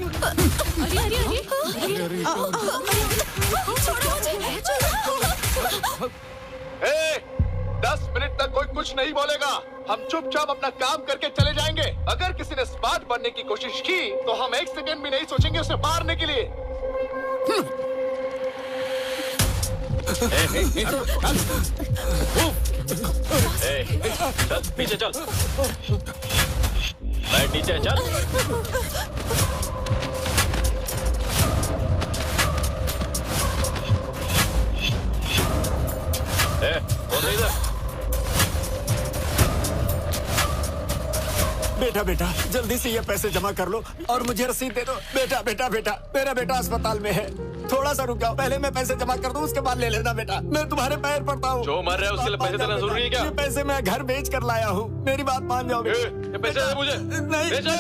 अरे अरे अरे छोड़ो मुझे। 10 मिनट तक कोई कुछ नहीं बोलेगा। हम चुपचाप अपना काम करके चले जाएंगे। अगर किसी ने स्मार्ट बनने की कोशिश की तो हम 1 सेकंड भी नहीं सोचेंगे उसे मारने के लिए। चल पीछे चल। बैठ नीचे चल। बेटा बेटा जल्दी से ये पैसे जमा कर लो और मुझे रसीद दे दो। बेटा बेटा बेटा मेरा बेटा अस्पताल में है, थोड़ा सा रुक जाओ, पहले मैं पैसे जमा कर दूं, उसके बाद ले लेना बेटा। मैं तुम्हारे पैर पड़ता हूँ। जो मर रहा है उसके लिए पैसे देना जरूरी है क्या? ये पैसे मैं घर बेच कर लाया हूँ, मेरी बात मान जाओ। ये पैसे दे मुझे। नहीं नहीं बेटा।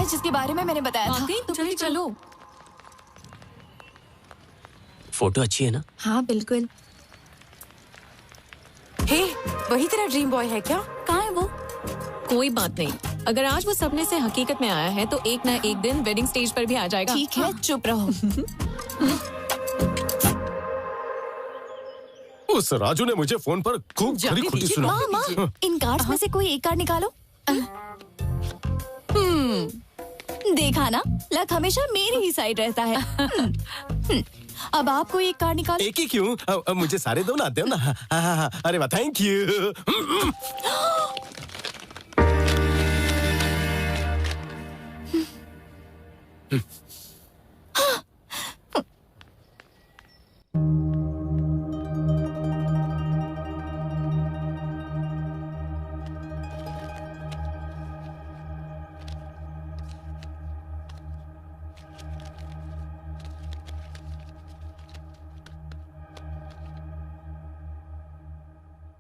जिसके बारे में मैंने बताया था। तो चलो चलो। फोटो अच्छी है ना? हाँ बिल्कुल। हे, वही तेरा ड्रीम बॉय है क्या? कहाँ है वो? कोई बात नहीं, अगर आज वो सपने से हकीकत में आया है तो एक ना एक दिन वेडिंग स्टेज पर भी आ जाएगा। ठीक है, चुप रहो। उस राजू ने मुझे फोन पर खूब खरी खुटी सुना। माँ, इन कार्ड्स में से कोई एक कार्ड निकालो। देखा ना, लक हमेशा मेरी ही साइड रहता है। अब आप कोई एक कार्ड निकालो। एक ही क्यों? मुझे सारे दो ना, दो ना। अरे वाह, थैंक यू।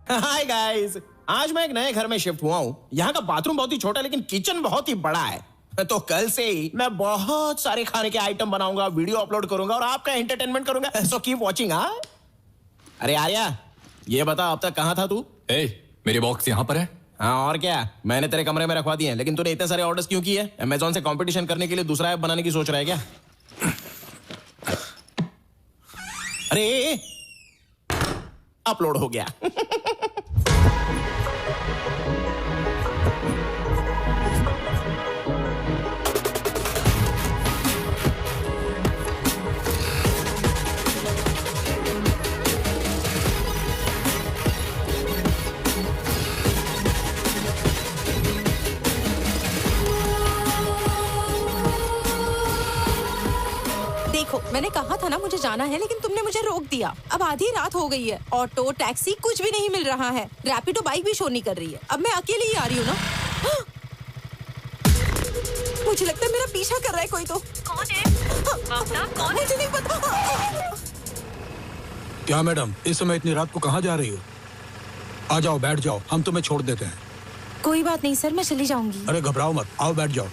हाय गाइस, आज मैं एक नए घर में शिफ्ट हुआ हूँ। यहाँ का बाथरूम बहुत ही छोटा लेकिन किचन बहुत ही बड़ा है। तो कल से ही मैं बहुत सारे खाने के आइटम बनाऊंगा, वीडियो अपलोड करूंगा और आपका एंटरटेनमेंट करूंगा। So keep watching. हाँ, अरे आर्या, ये बता अब तक कहाँ था तू? मेरे बॉक्स यहाँ पर है। हाँ और क्या, मैंने तेरे कमरे में रखवा दिए हैं, लेकिन तूने इतने सारे ऑर्डर्स क्यों किए? अमेज़न से कंपटीशन करने के लिए दूसरा ऐप बनाने की सोच रहा है क्या? अरे अपलोड हो गया। देखो, मैंने कहा था ना मुझे जाना है, लेकिन तुमने मुझे रोक दिया। अब आधी रात हो गई है, ऑटो टैक्सी कुछ भी नहीं मिल रहा है, रैपिडो बाइक भी शो नहीं कर रही है। अब मैं अकेली ही आ रही हूँ ना। मुझे लगता है मेरा पीछा कर रहा है कोई। तो कौन है? कौन है? मुझे नहीं पता। क्या मैडम, इस समय इतनी रात को कहाँ जा रही हो? आ जाओ, बैठ जाओ, हम तुम्हें छोड़ देते हैं। कोई बात नहीं सर, मैं चली जाऊंगी। अरे घबराओ मत, आओ बैठ जाओ।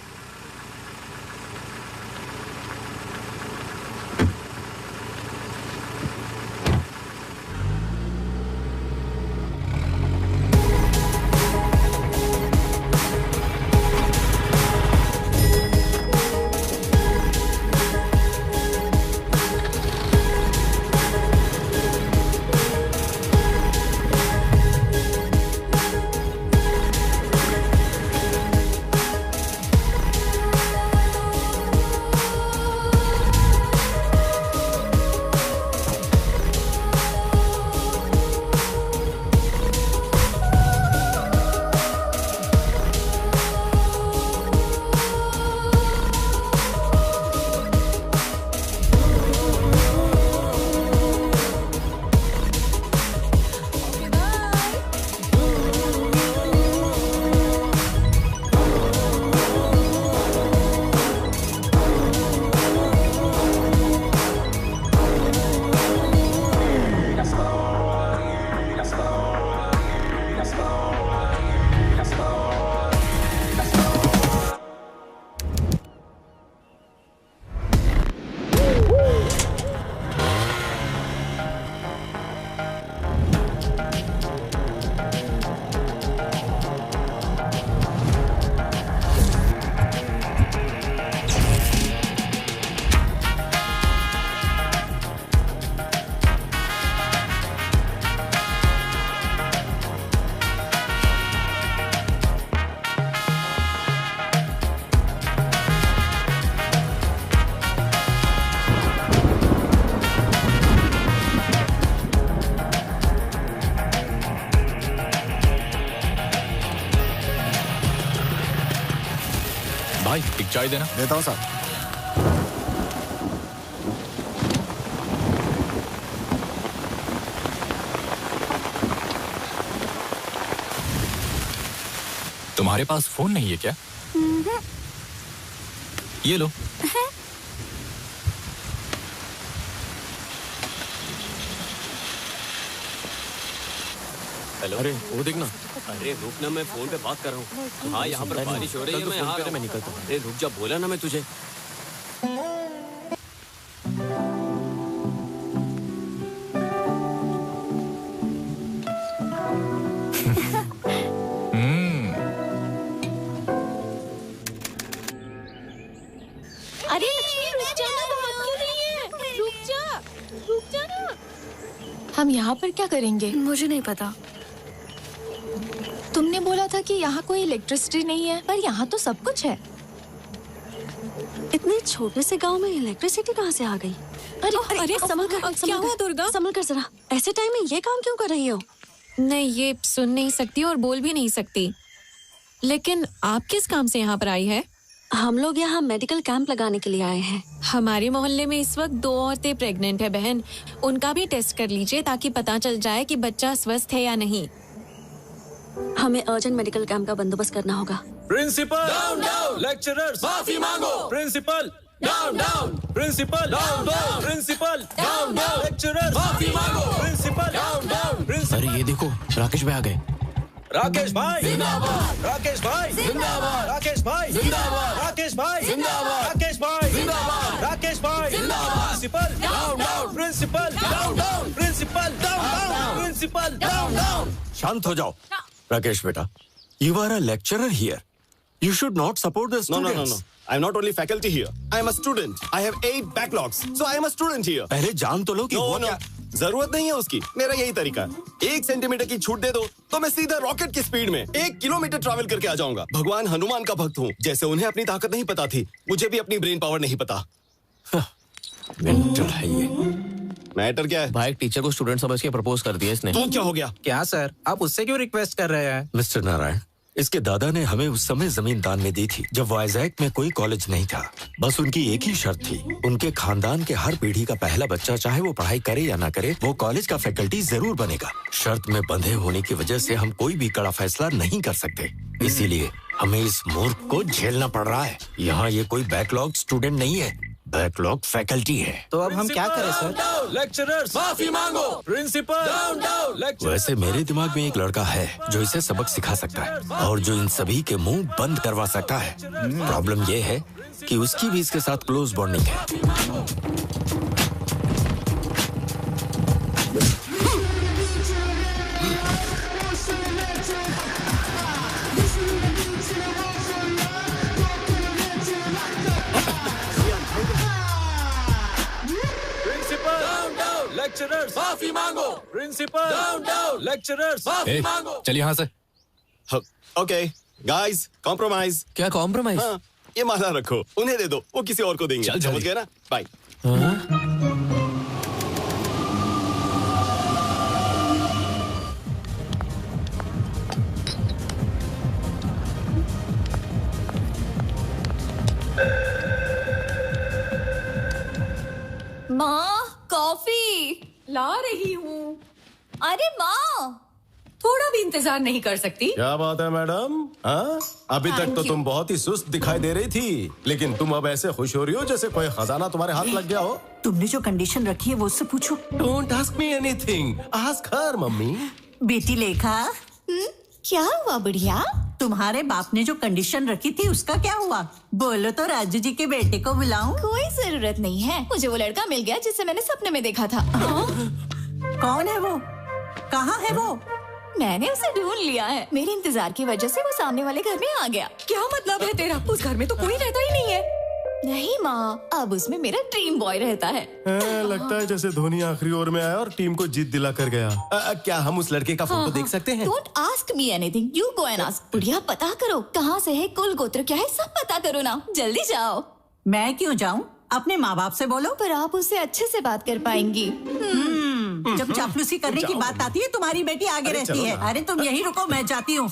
भाई एक चाय देना। देता हूँ साहब। तुम्हारे पास फोन नहीं है क्या? ये लो। हेलो। अरे वो देखना। अरे रुक ना, मैं फोन पे बात कर रहा हूँ। हाँ यहाँ पर बारिश हो रही है, मैं यहाँ मैं निकलता हूँ। अरे रुक जा, बोला ना मैं तुझे। अरे लक्ष्मी रुक जा ना, बात क्यों नहीं है? रुक जा ना। हम यहाँ पर क्या करेंगे? मुझे नहीं पता। तुमने बोला था कि यहाँ कोई इलेक्ट्रिसिटी नहीं है, पर यहाँ तो सब कुछ है। इतने छोटे से गांव में इलेक्ट्रिसिटी कहाँ से आ गई? अरे संभल कर, क्या हुआ दुर्गा? संभल कर जरा। ऐसे टाइम में ये काम क्यों कर रही हो? नहीं, ये सुन नहीं सकती और बोल भी नहीं सकती। लेकिन आप किस काम से यहाँ पर आई है? हम लोग यहाँ मेडिकल कैंप लगाने के लिए आए हैं। हमारे मोहल्ले में इस वक्त 2 औरतें प्रेग्नेंट है बहन। उनका भी टेस्ट कर लीजिए ताकि पता चल जाए कि बच्चा स्वस्थ है या नहीं। हमें अर्जेंट मेडिकल कैंप का बंदोबस्त करना होगा। प्रिंसिपल डाउन डाउन, लेक्चरर्स माफी मांगो। Principal down down, principal down down, principal down down, lecturers माफी मांगो। Principal down down, principal. अरे ये देखो, राकेश भाई आ गए। राकेश भाई जिंदाबाद, राकेश भाई जिंदाबाद, राकेश भाई जिंदाबाद, राकेश भाई जिंदाबाद, राकेश भाई जिंदाबाद, राकेश भाई जिंदाबाद। Principal down down, principal down down, principal down down, principal down down. शांत हो जाओ। राकेश बेटा, you are a lecturer here. You should not support the students. No. I'm not only faculty here. I am a student. I have 8 backlogs. So I am a student here. पहले जान तो लो कि वो क्या। जरूरत नहीं है उसकी। मेरा यही तरीका है। 1 सेंटीमीटर की छूट दे दो तो मैं सीधा रॉकेट की स्पीड में 1 किलोमीटर ट्रैवल करके आ जाऊंगा। भगवान हनुमान का भक्त हूँ। जैसे उन्हें अपनी ताकत नहीं पता थी, मुझे भी अपनी ब्रेन पावर नहीं पता। मेंटल है ये। मैटर क्या है? भाई एक टीचर को स्टूडेंट समझ के प्रपोज कर दिया इसने। तो क्या हो गया? क्या सर, आप उससे क्यों रिक्वेस्ट कर रहे हैं? मिस्टर नारायण, इसके दादा ने हमें उस समय जमीन दान में दी थी जब वाइजैक में कोई कॉलेज नहीं था। बस उनकी एक ही शर्त थी, उनके खानदान के हर पीढ़ी का पहला बच्चा, चाहे वो पढ़ाई करे या ना करे, वो कॉलेज का फैकल्टी जरूर बनेगा। शर्त में बंधे होने की वजह से हम कोई भी कड़ा फैसला नहीं कर सकते, इसीलिए हमें इस मूर्ख को झेलना पड़ रहा है। यहाँ ये कोई बैकलॉग स्टूडेंट नहीं है, बैकलॉग फैकल्टी है। तो अब हम क्या करें सर? लेक्चरर्स माफी मांगो। Principal down down, lecturers. वैसे मेरे दिमाग में एक लड़का है जो इसे सबक सिखा सकता है और जो इन सभी के मुंह बंद करवा सकता है। प्रॉब्लम ये है कि उसकी भी इसके साथ क्लोज बॉन्डिंग है। लेक्चरर्स माफी मांगो। प्रिंसिपल डाउन डाउन, लेक्चरर्स माफी मांगो। चल यहाँ से। Okay guys, compromise. क्या कॉम्प्रोमाइज? हाँ, ये माला रखो, उन्हें दे दो, वो किसी और को देंगे। चल समझ गए ना? बाय। माँ, कॉफी ला रही हूँ। अरे माँ, थोड़ा भी इंतजार नहीं कर सकती? क्या बात है मैडम? हाँ, अभी तक तो तुम बहुत ही सुस्त दिखाई दे रही थी, लेकिन तुम अब ऐसे खुश हो रही हो जैसे कोई खजाना तुम्हारे हाथ लग गया हो। तुमने जो कंडीशन रखी है वो उससे पूछो। Don't ask me anything, ask her mummy. बेटी लेखा, क्या हुआ बढ़िया? तुम्हारे बाप ने जो कंडीशन रखी थी उसका क्या हुआ? बोलो तो राजू जी के बेटे को बुलाऊं? कोई जरूरत नहीं है, मुझे वो लड़का मिल गया जिसे मैंने सपने में देखा था। कौन है वो? कहाँ है वो? मैंने उसे ढूंढ लिया है। मेरे इंतजार की वजह से वो सामने वाले घर में आ गया। क्या मतलब है तेरा? उस घर में तो कोई रहता ही नहीं है। नहीं माँ, अब उसमें मेरा ड्रीम बॉय रहता है। लगता है जैसे धोनी आखिरी ओवर में आया और टीम को जीत दिला कर गया। क्या हम उस लड़के का फोटो देख सकते हैं? Don't ask me anything, you go and ask। बुढ़िया, पता करो कहाँ से है, कुल गोत्र क्या है, सब पता करो ना, जल्दी जाओ। मैं क्यों जाऊं? अपने माँ बाप से बोलो। पर आप उससे अच्छे से बात कर पाएंगी। जब चापलूसी करने की बात आती है तुम्हारी बेटी आगे रहती है। अरे तुम यहीं रुको, मैं जाती हूँ।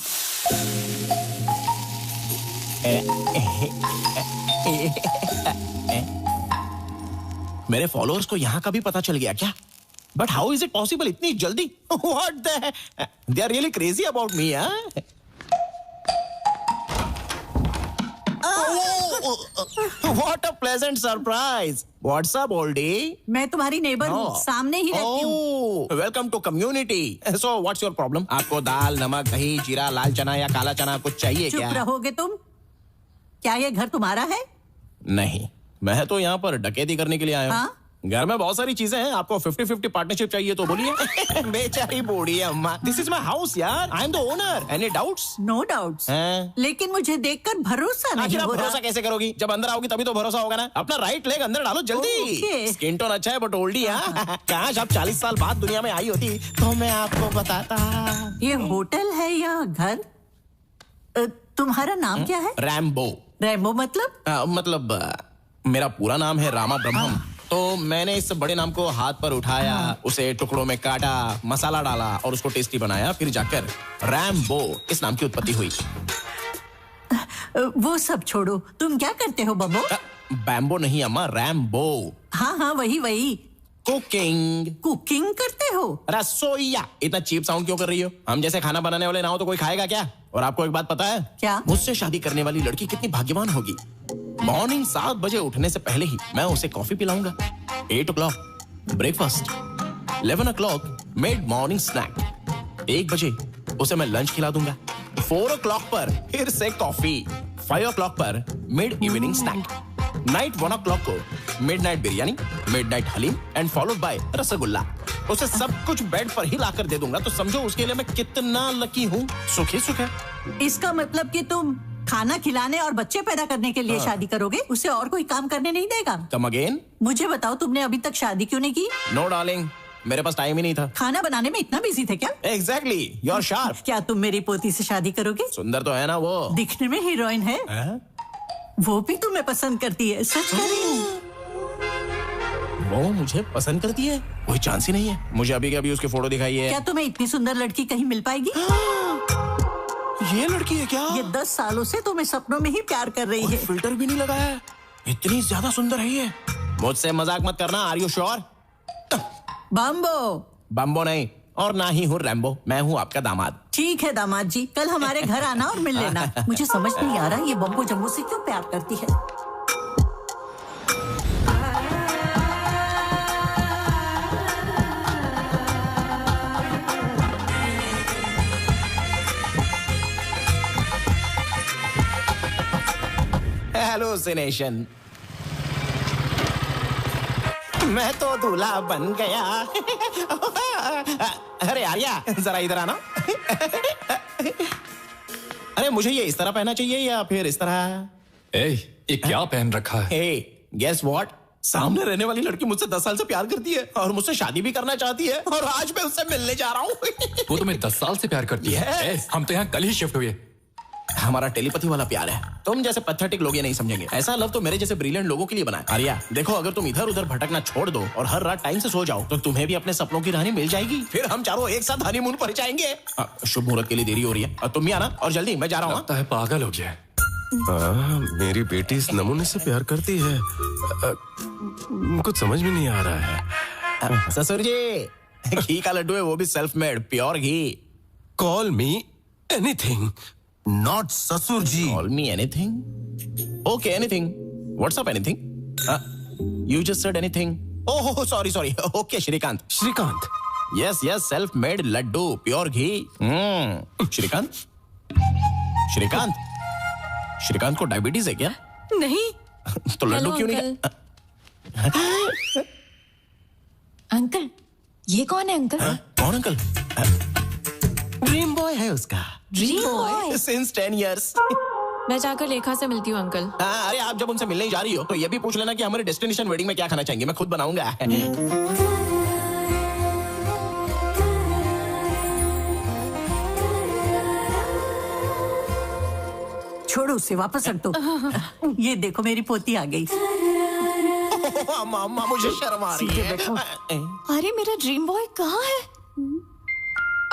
मेरे फॉलोअर्स को यहाँ का भी पता चल गया क्या? But how is it possible इतनी जल्दी? What the they are really crazy about me. What a pleasant surprise. What's up, oldie? मैं तुम्हारी नेबर हूँ, सामने ही रहती हूँ। Welcome to community. So, what's your problem? आपको दाल, नमक, दही, जीरा, लाल चना या काला चना कुछ चाहिए क्या? चुप रहोगे तुम? क्या ये घर तुम्हारा है? नहीं, मैं तो यहाँ पर डकैती करने के लिए आया हूँ। हाँ? घर में बहुत सारी चीजें हैं, आपको 50-50 पार्टनरशिप चाहिए तो बोलिए। बेचारी बूढ़ी अम्मा। This is my house यार। I am the owner. Any doubts? No doubts. हैं? लेकिन मुझे देखकर भरोसा नहीं हो रहा। भरोसा कैसे करोगी? जब अंदर आओगी तभी तो भरोसा होगा ना। अपना राइट लेग अंदर डालो जल्दी। Okay. स्किन टोन अच्छा है बट ओल्डी है। काश आप 40 साल बाद दुनिया में आई होती तो मैं आपको बताता। ये होटल है या घर? तुम्हारा नाम क्या है? रैम्बो। रैम्बो मतलब? मेरा पूरा नाम है रामा ब्रह्मम। तो मैंने इस बड़े नाम को हाथ पर उठाया, उसे टुकड़ों में काटा, मसाला डाला और उसको टेस्टी बनाया, फिर जाकर रैम्बो इस नाम की उत्पत्ति हुई। वो सब छोड़ो, तुम क्या करते हो बब्बो? बैम्बो नहीं अम्मा, रैम्बो। हाँ वही। कुकिंग करते हो? रसोईया। इतना चीप साउंड क्यों कर रही हो? हम जैसे खाना बनाने वाले ना हो तो कोई खाएगा क्या? और आपको एक बात पता है? क्या? मुझसे शादी करने वाली लड़की कितनी भाग्यवान होगी। मॉर्निंग 7 बजे उठने से पहले ही मैं उसे कॉफी पिलाऊंगा। 8 o'clock breakfast, 11 o'clock mid morning snack, 1 बजे उसे मैं लंच खिला दूंगा, 4 o'clock पर फिर से कॉफी, 5 o'clock पर mid evening snack, night 1 o'clock को midnight biryani, midnight haleem and followed by rasgulla. उसे सब कुछ बेड पर ही लाकर दे दूंगा, तो समझो उसके लिए मैं कितना लकी हूँ। सुख ही सुख है। इसका मतलब कि तुम खाना खिलाने और बच्चे पैदा करने के लिए शादी करोगे? उसे और कोई काम करने नहीं देगा? Come again? मुझे बताओ, तुमने अभी तक शादी क्यों नहीं की? नो डार्लिंग, मेरे पास टाइम ही नहीं था। खाना बनाने में इतना बिजी थे क्या? Exactly, you are sharp. क्या तुम मेरी पोती से शादी करोगे? सुंदर तो है ना वो। दिखने में हीरोइन है। वो भी तुम्हें पसंद करती है, सच कह रही हूँ। वो मुझे पसंद करती है? कोई चांस ही नहीं है। मुझे अभी के अभी उसकी फोटो दिखाई है। क्या तुम्हें इतनी सुंदर लड़की कहीं मिल पाएगी? ये लड़की है क्या? ये 10 सालों से तुम्हें सपनों में ही प्यार कर रही है। फिल्टर भी नहीं लगाया है। इतनी ज्यादा सुंदर है ये। मुझसे मजाक मत करना। Are you sure? बम्बो नहीं, और ना ही हूँ रैम्बो। मैं हूँ आपका दामाद। ठीक है दामाद जी, कल हमारे घर आना और मिल लेना। मुझे समझ नहीं आ रहा ये बम्बो जम्बो से क्यों प्यार करती है। हेलुसिनेशन। मैं तो दूल्हा बन गया। अरे आर्या, जरा इधर आना। अरे मुझे ये इस तरह पहनना चाहिए या फिर इस तरह? ये क्या पहन रखा है? Guess what? सामने रहने वाली लड़की मुझसे 10 साल से प्यार करती है और मुझसे शादी भी करना चाहती है, और आज मैं उससे मिलने जा रहा हूँ। वो तुम्हें 10 साल से प्यार करती है? हम तो यहाँ कल ही शिफ्ट हुए। हमारा टेलीपैथी वाला प्यार है। तुम जैसे पैथेटिक लोग ये नहीं समझेंगे। ऐसा लव तो मेरे जैसे ब्रिलियंट लोगों के लिए बना है। आर्या देखो, अगर तुम इधर उधर भटकना छोड़ दो और हर रात टाइम से सो जाओ तो तुम्हें भी अपने सपनों की रानी मिल जाएगी। फिर हम चारों एक साथ हनीमून पर जाएंगे। शुभ मुहूर्त के लिए देरी हो रही है। तुम भी आना, और जल्दी, मैं जा रहा हूँ। लगता है पागल हो गया। मेरी बेटी इस नमूने से प्यार करती है। कुछ समझ में नहीं आ रहा है। ससुर जी, घी का लड्डू है, वो भी self made, pure ghee. Call me anything, not ससुर जी। Call me anything? Okay, anything. What's up, anything? You just said anything. Oh, sorry. Okay, Shrikant. Shrikant? Yes, self-made laddu, pure ghee. Shrikant? Shrikant को डायबिटीज है क्या? नहीं। तो लड्डू क्यों नहीं? Uncle, ये कौन है अंकल? कौन अंकल? ड्रीम बॉय है उसका। Dream boy? Since 10 years. मैं जाकर लेखा से मिलती हूँ अंकल। अरे आप जब उनसे मिलने जा रही हो तो ये भी पूछ लेना कि हमारे डेस्टिनेशन वेडिंग में क्या खाना चाहेंगे। मैं खुद बनाऊंगा। छोड़ो उसे, वापस रख दो। ये देखो मेरी पोती आ गई। मामा मुझे शर्म आ रही है। अरे मेरा ड्रीम बॉय कहाँ है?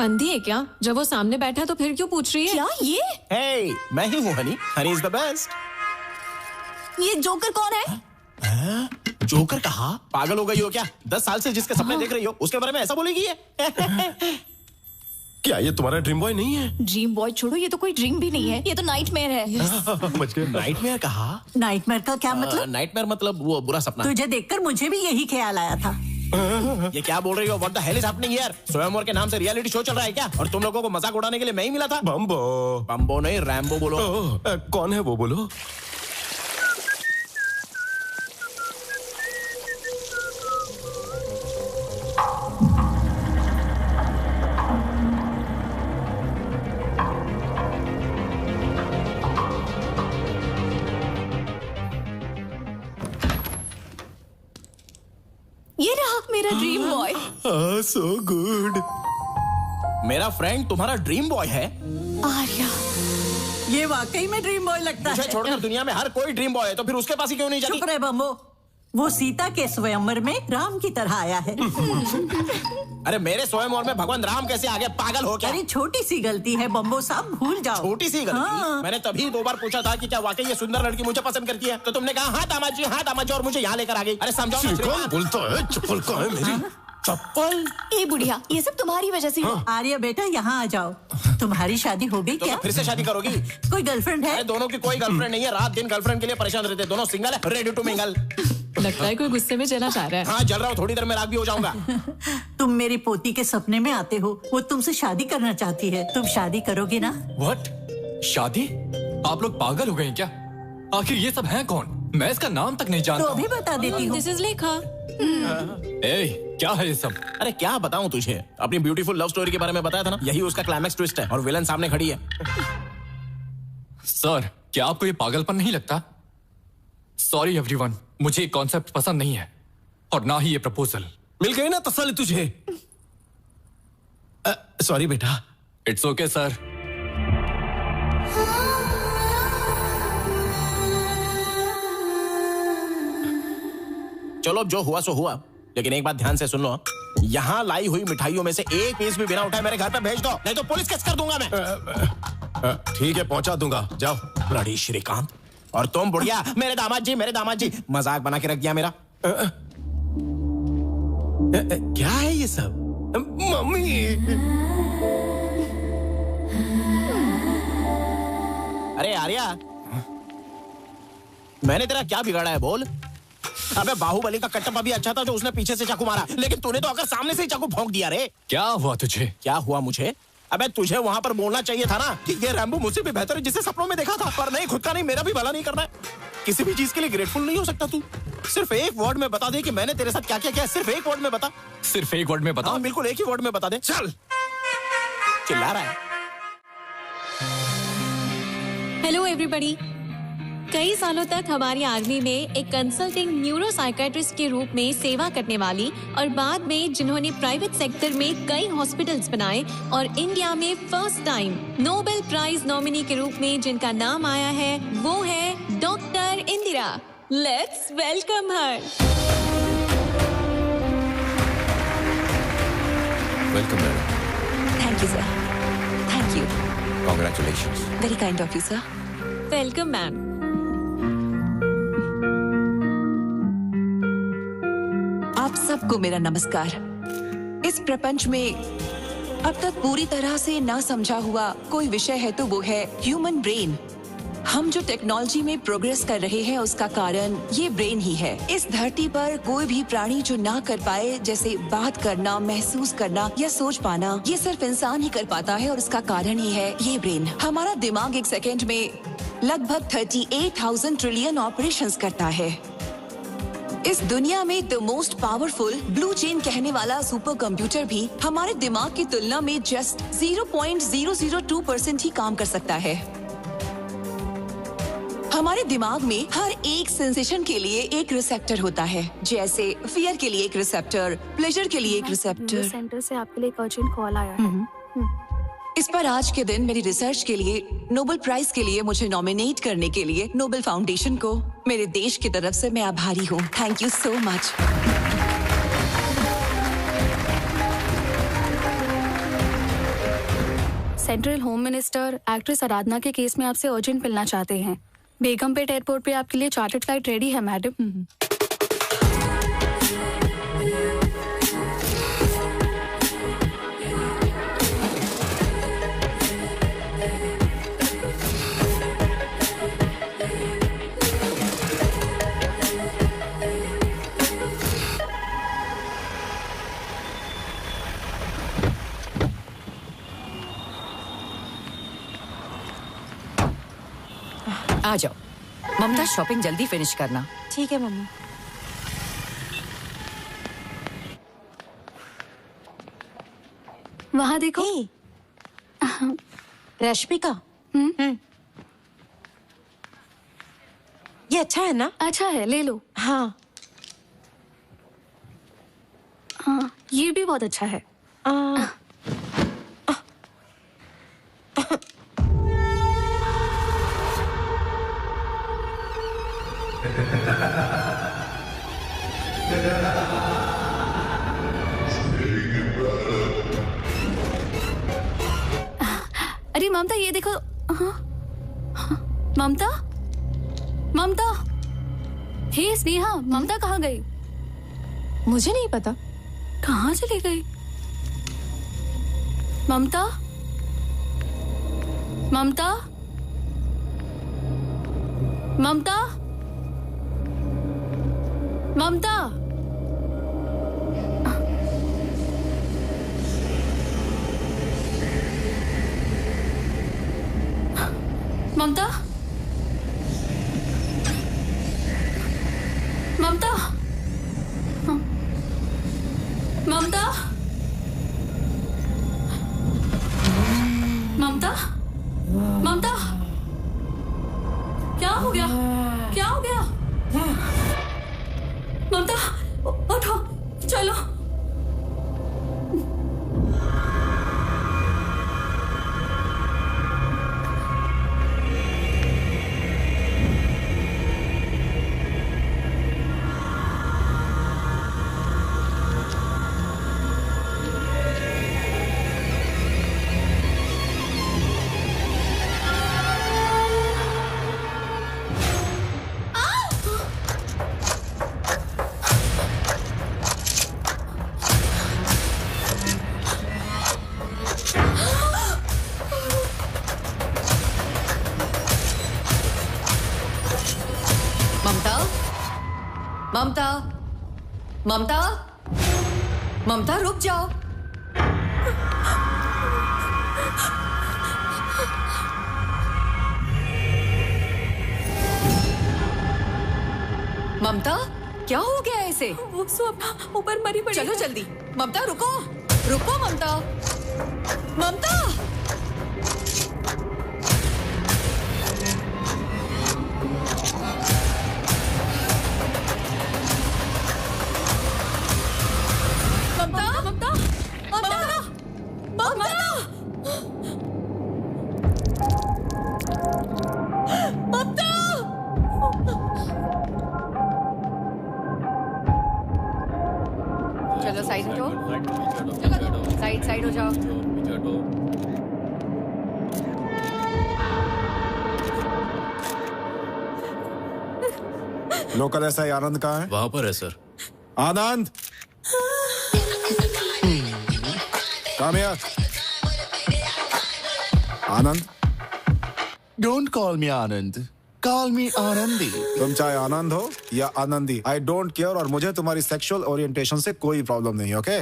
अंधी है क्या? जब वो सामने बैठा तो फिर क्यों पूछ रही है? क्या ये? Hey, मैं ही हूँ Honey. Honey is the best. ये जोकर कौन है? जोकर कहा? पागल हो गई हो क्या? 10 साल से जिसके सपने देख रही हो उसके बारे में ऐसा बोलेगी ये? क्या ये तुम्हारा ड्रीम बॉय नहीं है? ड्रीम बॉय छोड़ो, ये तो कोई ड्रीम भी नहीं है, ये तो नाइटमेयर है। समझ गए। नाइटमेयर कहा? नाइटमेयर का क्या मतलब? नाइटमेयर मतलब वो बुरा सपना। तुझे देखकर मुझे भी यही ख्याल आया था। ये क्या बोल रही हो? What the hell is happening here? स्वयंवर के नाम से रियलिटी शो चल रहा है क्या? और तुम लोगों को मजाक उड़ाने के लिए मैं ही मिला था? बम्बो नहीं, रैम्बो बोलो। कौन है वो, बोलो। ये रहा मेरा ड्रीम बॉय। So good. मेरा फ्रेंड तुम्हारा ड्रीम बॉय है? आर्या, ये वाकई में ड्रीम बॉय लगता मुझे है। छोड़कर दुनिया में हर कोई ड्रीम बॉय है, तो फिर उसके पास ही क्यों नहीं जाती? चुप रहे बम्बो। वो सीता के स्वयंवर में राम की तरह आया है। अरे मेरे स्वयंवर में भगवान राम कैसे आ गए? पागल हो क्या? अरे छोटी सी गलती है बम्बो साहब, भूल जाओ। छोटी सी गलती? हाँ। मैंने तभी 2 बार पूछा था कि क्या वाकई ये सुंदर लड़की मुझे पसंद करती है, तो तुमने कहा हाँ दामाद जी, हाँ दामाद जी, और मुझे यहाँ लेकर आ गई। अरे समझाओ ना श्रीमान। बोलता है चप्पल कहाँ है मेरी? चप्पल? ए बुढ़िया, ये सब तुम्हारी वजह से। आर्या बेटा यहाँ आ जाओ। तुम्हारी शादी हो गई तो क्या? फिर से शादी करोगी? कोई गर्लफ्रेंड है? अरे दोनों की कोई गर्लफ्रेंड नहीं है, रात दिन गर्लफ्रेंड के लिए परेशान रहते, दोनों सिंगल है, रेडी टू मिंगल। लगता है कोई गुस्से में चला जा रहा है। हाँ जल रहा हूँ, थोड़ी देर में राग भी हो जाऊंगा। तुम मेरी पोती के सपने में आते हो, वो तुमसे शादी करना चाहती है, तुम शादी करोगे ना? व्हाट? शादी? आप लोग पागल हो गए हैं क्या? आखिर ये सब है कौन? मैं इसका नाम तक नहीं तो जानता। अभी बता देती हूँ। दिस इज लेखा। ए, क्या है ये सब? अरे क्या बताऊं तुझे? अपनी ब्यूटीफुल लव स्टोरी के बारे में बताया था ना, यही उसका क्लाइमैक्स ट्विस्ट है, और विलन सामने खड़ी है। सर, क्या आपको ये पागलपन नहीं लगता? सॉरी एवरीवन, मुझे ये कॉन्सेप्ट पसंद नहीं है, और ना ही ये प्रपोजल। मिल गई ना तसल्ली तुझे? सॉरी बेटा। It's okay sir. चलो जो हुआ सो हुआ, लेकिन एक बात ध्यान से सुन लो, यहाँ लाई हुई मिठाइयों में से एक पीस भी बिना उठाए मेरे घर पे भेज दो, नहीं तो पुलिस केस कर दूंगा मैं। ठीक है, पहुंचा दूंगा, जाओ। ब्लडी श्रीकांत। और तुम बुढ़िया, मेरे दामाद जी, मेरे दामाद जी, मजाक बना के रख दिया मेरा। क्या है ये सब? मम्मी। अरे आर्या, मैंने तेरा क्या बिगाड़ा है बोल? अबे बाहुबली का कटप्पा भी अच्छा था जो उसने पीछे से चाकू मारा, लेकिन तूने तो आकर सामने से ही चाकू भोंक दिया रे। क्या हुआ तुझे? क्या हुआ मुझे? अबे तुझे वहां पर बोलना चाहिए था ना कि ये रैम्बो मुझसे भी बेहतर है जिसे सपनों में देखा था, पर नहीं, खुद का नहीं, मेरा भी भला नहीं करना है। किसी भी चीज के लिए ग्रेटफुल नहीं हो सकता तू? सिर्फ एक वर्ड में बता दे कि मैंने तेरे साथ क्या क्या किया, सिर्फ एक वर्ड में बता। सिर्फ एक वर्ड में बता? हाँ, बिल्कुल एक ही वर्ड में बता दे। चल। चिल्ला रहा है। Hello everybody. कई सालों तक हमारी आर्मी में एक कंसल्टिंग न्यूरो साइकेट्रिस्ट के रूप में सेवा करने वाली, और बाद में जिन्होंने प्राइवेट सेक्टर में कई हॉस्पिटल्स बनाए और इंडिया में first time Nobel prize nominee के रूप में जिनका नाम आया है, वो है doctor Indira. Let's welcome her. Welcome madam. Thank you sir. Thank you. Congratulations. Very kind of you sir. Welcome ma'am. आप सबको मेरा नमस्कार। इस प्रपंच में अब तक पूरी तरह से ना समझा हुआ कोई विषय है तो वो है ह्यूमन ब्रेन। हम जो टेक्नोलॉजी में प्रोग्रेस कर रहे हैं उसका कारण ये ब्रेन ही है। इस धरती पर कोई भी प्राणी जो ना कर पाए, जैसे बात करना, महसूस करना या सोच पाना, ये सिर्फ इंसान ही कर पाता है, और उसका कारण ही है ये ब्रेन। हमारा दिमाग एक सेकेंड में लगभग 38,000 ट्रिलियन ऑपरेशंस करता है। इस दुनिया में the most powerful blue chain कहने वाला सुपर कंप्यूटर भी हमारे दिमाग की तुलना में जस्ट 0.002% ही काम कर सकता है। हमारे दिमाग में हर एक सेंसेशन के लिए एक रिसेप्टर होता है, जैसे फियर के लिए एक रिसेप्टर, प्लेजर के लिए एक रिसेप्टर। सेंटर से आपके लिए एक अर्जेंट कॉल आया है। इस पर आज के दिन मेरी रिसर्च के लिए नोबेल प्राइज के लिए मुझे नॉमिनेट करने के लिए नोबेल फाउंडेशन को मेरे देश की तरफ से मैं आभारी हूँ। Thank you so much. Central home minister actress Aradhana के केस में आपसे अर्जेंट मिलना चाहते हैं। बेगमपेट एयरपोर्ट पे आपके लिए चार्टर्ड फ्लाइट रेडी है मैडम। आ जाओ ममता, शॉपिंग जल्दी फिनिश करना। ठीक है मम्मी। वहाँ देखो। रश्मिका, ये अच्छा है ना? अच्छा है, ले लो। हाँ हाँ, ये भी बहुत अच्छा है। अरे ममता, ये देखो। हाँ, ममता, ममता, हे स्नेहा, ममता कहाँ गई? मुझे नहीं पता कहाँ चली गई। ममता, ममता, ममता, ममता, ममता, ममता, ममता, ममता, ममता, क्या हो गया? क्या हो गया? ममता, उठो, चलो। ममता, ममता, ममता, रुक जाओ। ममता, क्या हो गया ऐसे? वो स्वप्ना ऊपर मरी पड़ी। चलो जल्दी। ममता रुको, रुको ममता, ममता। चलो साइड हो जाओ, साइड हो जाओ। लोकल एसआई आनंद कहाँ है? वहां पर है sir. Anand, come here. Anand, don't call me Anand, call मी आनंदी। तुम चाहे आनंद हो या आनंदी, आई डोंट केयर। और मुझे तुम्हारी सेक्सुअल ओरिएंटेशन से कोई प्रॉब्लम नहीं, ओके?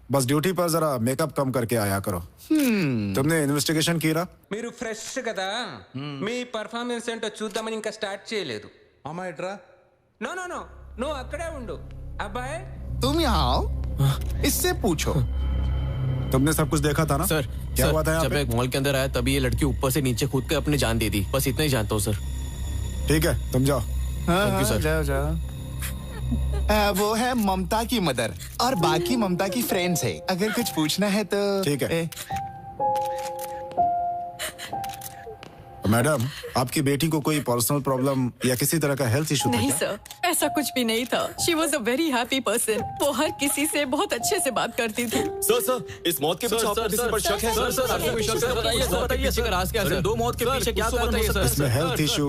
बस ड्यूटी पर जरा मेकअप कम करके आया करो। तुमने इन्वेस्टिगेशन की ना? మీరు ఫ్రెష్ కదా, మీ పర్ఫార్మెన్స్ ఏంటో చూద్దామని ఇంకా స్టార్ట్ చేయలేదు. అమ్మా ఎట్రా? నో నో నో, నువ్వు అక్కడే ఉండు. అబ్బాయి तुम यहाँ आओ, इससे पूछो। तुमने सब कुछ देखा था ना? सर, क्या हुआ था यहाँ जब पे? मैं मॉल के अंदर आया तभी ये लड़की ऊपर से नीचे कूद के अपनी जान दे दी। बस इतना ही जानता हूँ सर। ठीक है, तुम जाओ। Thank you sir. जाओ जाओ। वो है ममता की मदर और बाकी ममता की फ्रेंड्स है। अगर कुछ पूछना है तो ठीक है। मैडम, आपकी बेटी को कोई पर्सनल प्रॉब्लम या किसी तरह का हेल्थ इशू था नहीं क्या? सर, ऐसा कुछ भी नहीं था। She was a very happy person. वो हर किसी से बहुत अच्छे से बात करती थी। सर, इस मौत के पीछे आपको किसी पर शक है? सर, आपको कोई शक है? बताइए सर, बताइए सर, राज क्या है सर? 2 मौत के पीछे क्या कारण हो सकता है? इसमें health issue,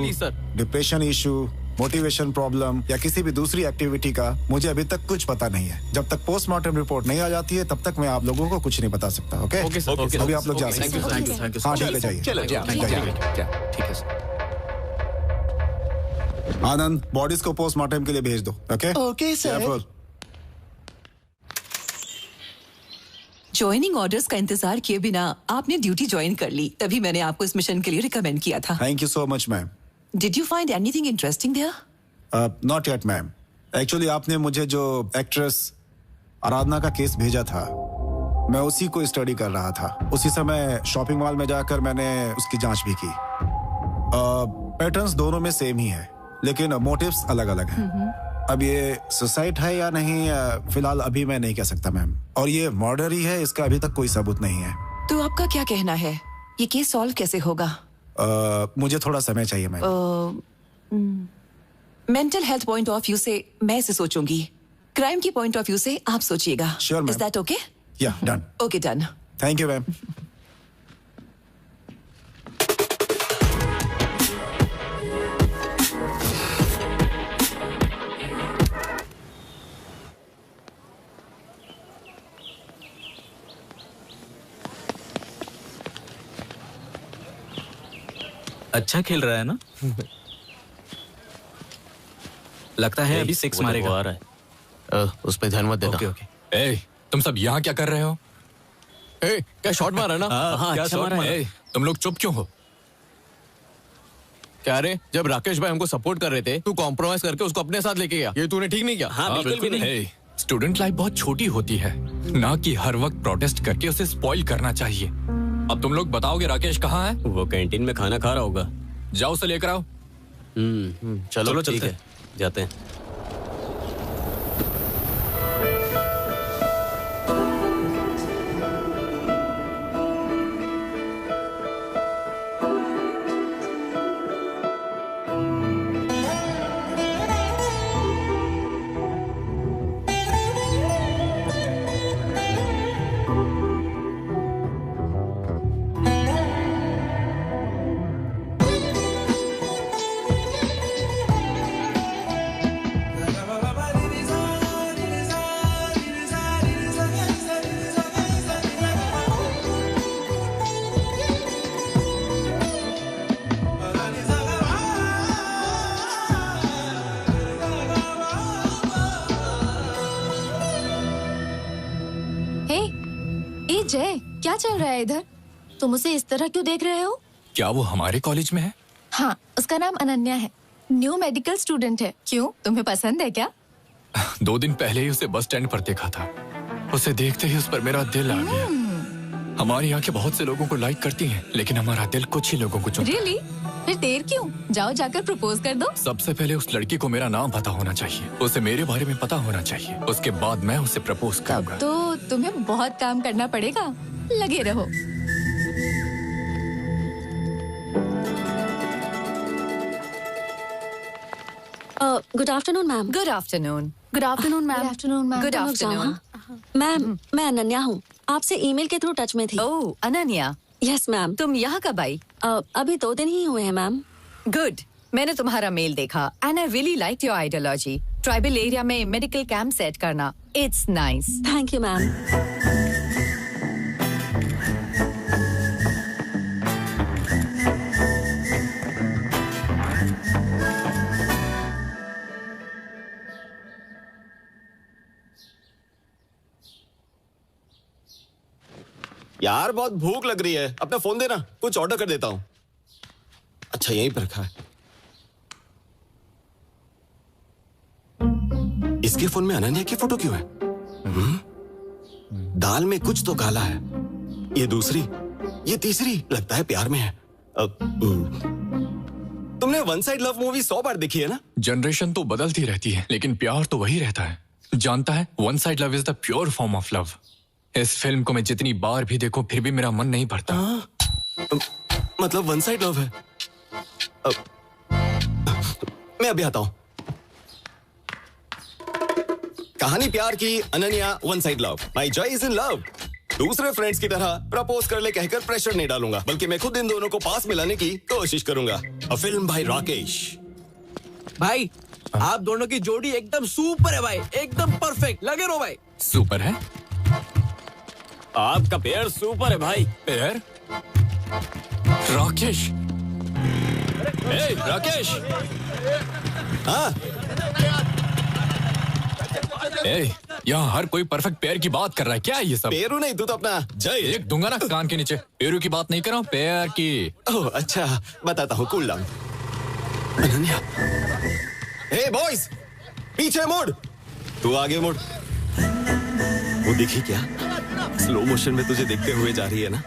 depression issue, motivation problem या किसी भी दूसरी एक्टिविटी का मुझे अभी तक कुछ पता नहीं है। जब तक पोस्टमार्टम रिपोर्ट नहीं आ जाती है तब तक मैं आप लोगों को कुछ नहीं बता सकता। ओके? Okay sir, okay. अभी आप लोग जा सकते हैं। Thank you. हाँ, चले जाइए। चलो जाओ। ठीक है सर। आनंद, बॉडीज को पोस्टमार्टम के लिए भेज दो। Okay? Okay sir. Careful. Joining orders का इंतजार किए बिना आपने ड्यूटी ज्वाइन कर ली, तभी मैंने आपको इस मिशन के लिए रिकमेंड किया था। Thank you so much ma'am. Did you find anything interesting there? Not yet ma'am. Actually आपने मुझे जो एक्ट्रेस आराधना का केस भेजा था, मैं उसी को स्टडी कर रहा था। उसी समय शॉपिंग मॉल में जाकर मैंने उसकी जांच भी की। पैटर्न्स दोनों में सेम ही है, लेकिन मोटिव्स अलग अलग हैं। अब ये सुसाइड है या नहीं, फिलहाल अभी मैं नहीं कह सकता मैम। और ये मर्डर ही है, इसका अभी तक कोई सबूत नहीं है। तो आपका क्या कहना है, ये केस सॉल्व कैसे होगा? मुझे थोड़ा समय चाहिए ma'am. Mental health point of view से मैं इसे सोचूंगी, क्राइम की पॉइंट ऑफ व्यू से आप सोचिएगा। Sure ma'am. Is that okay? या done. Okay done. Thank you ma'am. अच्छा खेल रहा है ना? लगता है अभी 6 मारेगा। आ रहा है। उस पे ध्यान मत देना। ओके। ए, तुम सब यहाँ क्या कर रहे हो? ए, क्या शॉट मारा ना? हाँ, क्या अच्छा शॉट मारा? ए, तुम लोग चुप क्यों हो? क्या रे, जब राकेश भाई हमको सपोर्ट कर रहे थे, तू कॉम्प्रोमाइज करके उसको अपने साथ लेके गया। ये तूने ठीक नहीं किया। हाँ, बिल्कुल नहीं। स्टूडेंट लाइफ बहुत छोटी होती है, ना कि हर वक्त प्रोटेस्ट करके उसे स्पॉइल करना चाहिए। अब तुम लोग बताओगे राकेश कहाँ है? वो कैंटीन में खाना खा रहा होगा। जाओ उसे लेकर आओ। चलो ठीक है, जाते हैं। जय, क्या चल रहा है इधर? तुम उसे इस तरह क्यों देख रहे हो? क्या वो हमारे कॉलेज में है? हाँ, उसका नाम अनन्या है। न्यू मेडिकल स्टूडेंट है। क्यों, तुम्हें पसंद है क्या? 2 दिन पहले ही उसे बस स्टैंड पर देखा था। उसे देखते ही उस पर मेरा दिल आ गया। हमारी आंखें बहुत से लोगों को लाइक करती हैं, लेकिन हमारा दिल कुछ ही लोगों को चुनता है। Really? फिर देर क्यों? जाओ जाकर प्रपोज कर दो। सबसे पहले उस लड़की को मेरा नाम पता होना चाहिए, उसे मेरे बारे में पता होना चाहिए, उसके बाद मैं उसे प्रपोज करूंगा। तो तुम्हें बहुत काम करना पड़ेगा, लगे रहो। Good afternoon ma'am. Good afternoon. Good afternoon ma'am. Good afternoon ma'am. Good afternoon ma'am, मैं अनन्या हूँ, आपसे ईमेल के थ्रू टच में थी। ओह, अनन्या। Yes ma'am. तुम यहाँ कब आई? अभी 2 दिन ही हुए हैं मैम। गुड, मैंने तुम्हारा मेल देखा and I really like your ideology. Tribal area में मेडिकल कैंप सेट करना, it's nice. Thank you ma'am. यार बहुत भूख लग रही है, अपना फोन देना, कुछ ऑर्डर कर देता हूँ। अच्छा यहीं पर रखा है। इसके फोन में अनन्या की फोटो क्यों है? दाल में कुछ तो काला है। ये दूसरी, ये तीसरी, लगता है प्यार में है। तुमने वन साइड लव मूवी 100 बार देखी है ना? जनरेशन तो बदलती रहती है, लेकिन प्यार तो वही रहता है। जानता है, one side love is the pure form of love. इस फिल्म को मैं जितनी बार भी देखूं, फिर भी मेरा मन नहीं भरता। मतलब वन साइड लव है। मैं अभी आता हूं। कहानी प्यार की, Ananya one side love. My Joy is in love. दूसरे फ्रेंड्स की तरह प्रपोज कर ले कहकर प्रेशर नहीं डालूंगा, बल्कि मैं खुद इन दोनों को पास मिलाने की कोशिश करूंगा। अ फिल्म भाई राकेश। भाई, आप दोनों की जोड़ी एकदम सुपर है भाई, एकदम परफेक्ट। लगे रहो भाई। सुपर है? आपका पेयर सुपर है भाई। पेयर? राकेश। ए, राकेश। हाँ। ए, यहाँ हर कोई परफेक्ट पेयर की बात कर रहा है, क्या है ये सब? पेरू नहीं, तू तो अपना जय। एक दूंगा ना कान के नीचे। पेरू की बात नहीं कर रहा हूँ, पेयर की। ओह अच्छा, बताता हूँ, कूल डाउन। अनन्या, हे बॉयज, पीछे मुड़। तू आगे मुड़। वो दिखी क्या? स्लो मोशन में तुझे देखते हुए जा रही है ना?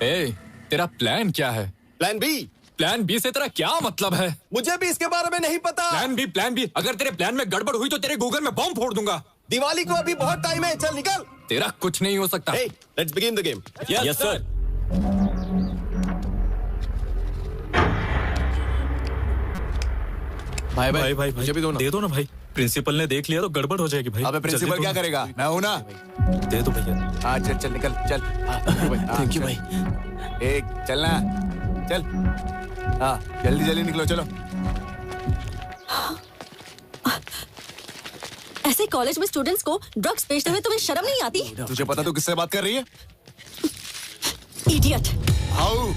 ए, तेरा प्लान क्या है? Plan B. प्लान बी से तेरा क्या मतलब है? मुझे भी इसके बारे में नहीं पता। Plan B. अगर तेरे प्लान में गड़बड़ हुई तो तेरे गूगल में बॉम्ब फोड़ दूंगा। दिवाली को अभी बहुत टाइम है, चल निकल। तेरा कुछ नहीं हो सकता। Hey, let's begin the game. Yes, sir. भाई मुझे भी दो ना। दे दो ना भाई। प्रिंसिपल ने देख लिया तो गड़बड़ हो जाएगी भाई। अबे प्रिंसिपल क्या करेगा? मैं हूं ना। दे दो भैया। हाँ चल निकल चल। थैंक यू भाई। एक चलना, चल। हाँ जल्दी निकलो, चलो। ऐसे कॉलेज में स्टूडेंट्स को ड्रग्स बेचते हुए तुम्हें शर्म नहीं आती? तुझे पता तू किससे बात कर रही है? इडियट। हाउ?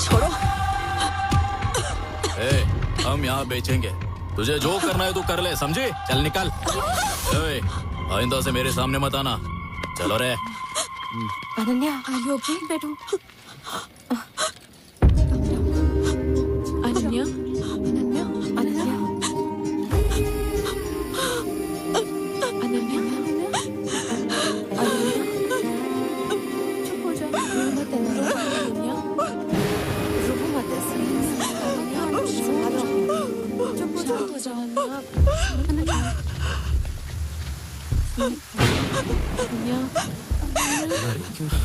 छोड़ो। हम यहाँ बेचेंगे। तुझे जो करना है तू कर ले, समझी? चल निकल। आइंदा से मेरे सामने मत आना। चलो रे। Ananya, are you okay? बैठो। अनन्या, अनन्या, अनन्या, अनन्या, अनन्या, चुप हो जाओ। अनन्या, रो मत ऐसे। चुप हो जाओ। अनन्या,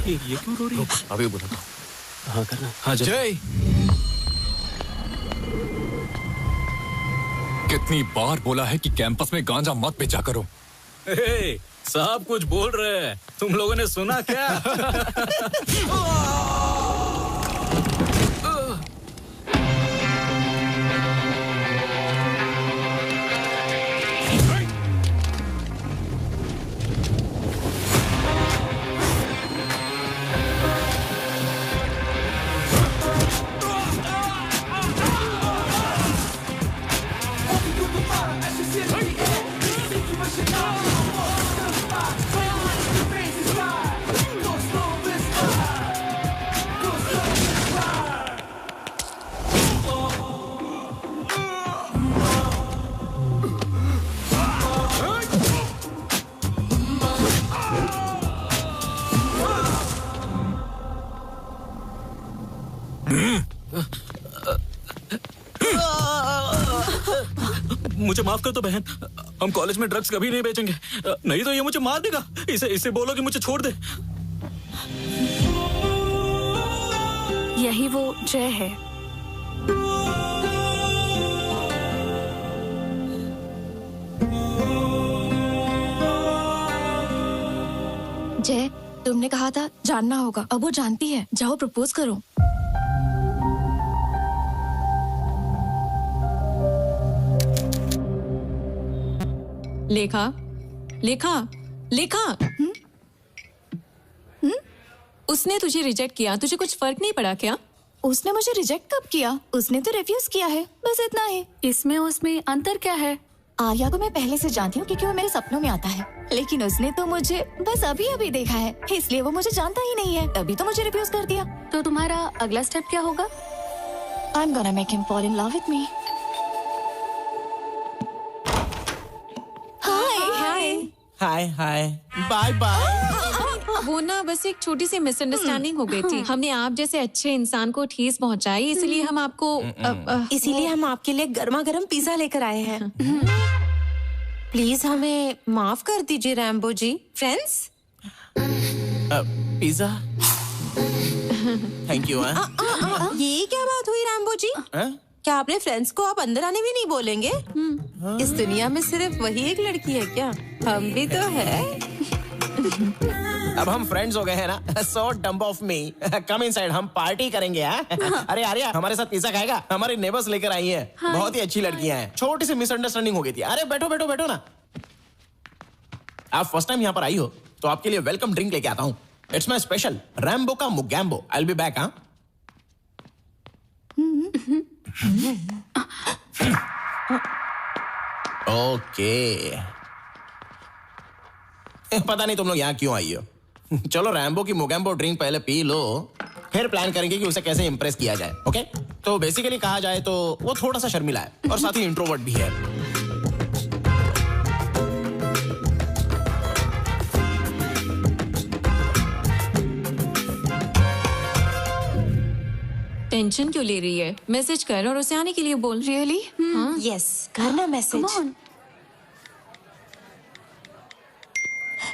ये क्यों रो रही है? अभी बोला। हाँ करना। हाँ जय। कितनी बार बोला है कि कैंपस में गांजा मत बेचा करो। सब कुछ बोल रहे हैं, तुम लोगों ने सुना क्या? मुझे माफ कर दो बहन, हम कॉलेज में ड्रग्स कभी नहीं बेचेंगे, नहीं तो ये मुझे मार देगा। इसे बोलो कि मुझे छोड़ दे। यही वो जय है। जय, तुमने कहा था जानना होगा, अब वो जानती है। जाओ प्रपोज करो। लेखा, लेखा, लेखा। उसने तुझे रिजेक्ट किया, तुझे कुछ फर्क नहीं पड़ा क्या? उसने मुझे रिजेक्ट कब किया? उसने तो रिफ्यूज किया है, बस इतना ही। इसमें उसमें अंतर क्या है? आर्या को मैं पहले से जानती हूँ क्योंकि वो मेरे सपनों में आता है, लेकिन उसने तो मुझे बस अभी अभी देखा है, इसलिए वो मुझे जानता ही नहीं है, तभी तो मुझे रिफ्यूज कर दिया। तो तुम्हारा अगला स्टेप क्या होगा? I'm gonna make him fall in love with me. Hi hi bye bye. वो ना बस एक छोटी सी मिसअंडरस्टैंडिंग हो गई थी। हमने आप जैसे अच्छे इंसान को ठेस पहुंचाई, इसलिए हम आपको इसीलिए हम आपके लिए गर्मा गर्म पिज्जा लेकर आए हैं। प्लीज हमें माफ कर दीजिए Rambo ji. Friends, pizza. Thank you. ये क्या बात हुई रैम्बो जी? क्या आपने फ्रेंड्स को आप अंदर आने भी नहीं बोलेंगे? इस दुनिया में सिर्फ वही एक लड़की है क्या? हम भी तो है। अब हम फ्रेंड्स हो गए हैं ना, so dumb of me. Come inside, हम पार्टी करेंगे। अरे आर्या, हमारे साथ पिज्जा खाएगा? हमारे नेबर्स लेकर आई हैं, बहुत ही अच्छी लड़कियां हैं। छोटी सी मिसअंडरस्टैंडिंग हो गई थी। अरे बैठो बैठो बैठो ना। आप फर्स्ट टाइम यहाँ पर आई हो तो आपके लिए वेलकम ड्रिंक लेके आता हूँ। इट्स माई स्पेशल रैम्बो का Mogambo. I will be back. हाँ ओके, पता नहीं तुम लोग यहाँ क्यों आई हो। चलो रैम्बो की मोगैम्बो ड्रिंक पहले पी लो, फिर प्लान करेंगे कि उसे कैसे इम्प्रेस किया जाए। ओके? तो बेसिकली कहा जाए तो वो थोड़ा सा शर्मिला है और साथ ही इंट्रोवर्ट भी है। टेंशन क्यों ले रही है? मैसेज कर और उसे आने के लिए बोल। रियली? यस, करना मैसेज।